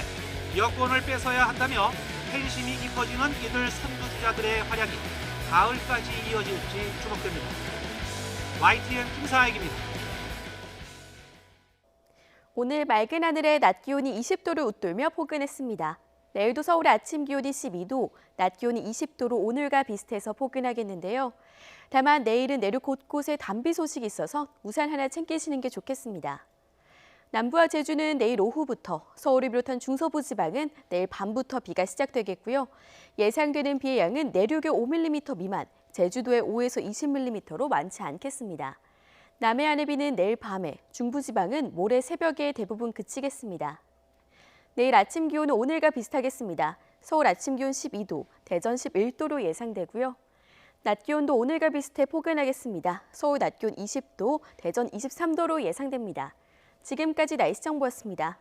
여권을 뺏어야 한다며 팬심이 깊어지는 이들 선두주자들의 활약이 가을까지 이어질지 주목됩니다. YTN 김사익입니다. 오늘 맑은 하늘에 낮 기온이 20도를 웃돌며 포근했습니다. 내일도 서울의 아침 기온이 12도, 낮 기온이 20도로 오늘과 비슷해서 포근하겠는데요. 다만 내일은 내륙 곳곳에 단비 소식이 있어서 우산 하나 챙기시는 게 좋겠습니다. 남부와 제주는 내일 오후부터, 서울을 비롯한 중서부 지방은 내일 밤부터 비가 시작되겠고요. 예상되는 비의 양은 내륙에 5mm 미만, 제주도에 5에서 20mm로 많지 않겠습니다. 남해안의 비는 내일 밤에, 중부지방은 모레 새벽에 대부분 그치겠습니다. 내일 아침 기온은 오늘과 비슷하겠습니다. 서울 아침 기온 12도, 대전 11도로 예상되고요. 낮 기온도 오늘과 비슷해 포근하겠습니다. 서울 낮 기온 20도, 대전 23도로 예상됩니다. 지금까지 날씨 정보였습니다.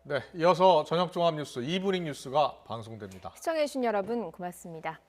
네, 이어서 저녁 종합 뉴스 2분익 뉴스가 방송됩니다. 시청해주신 여러분 고맙습니다.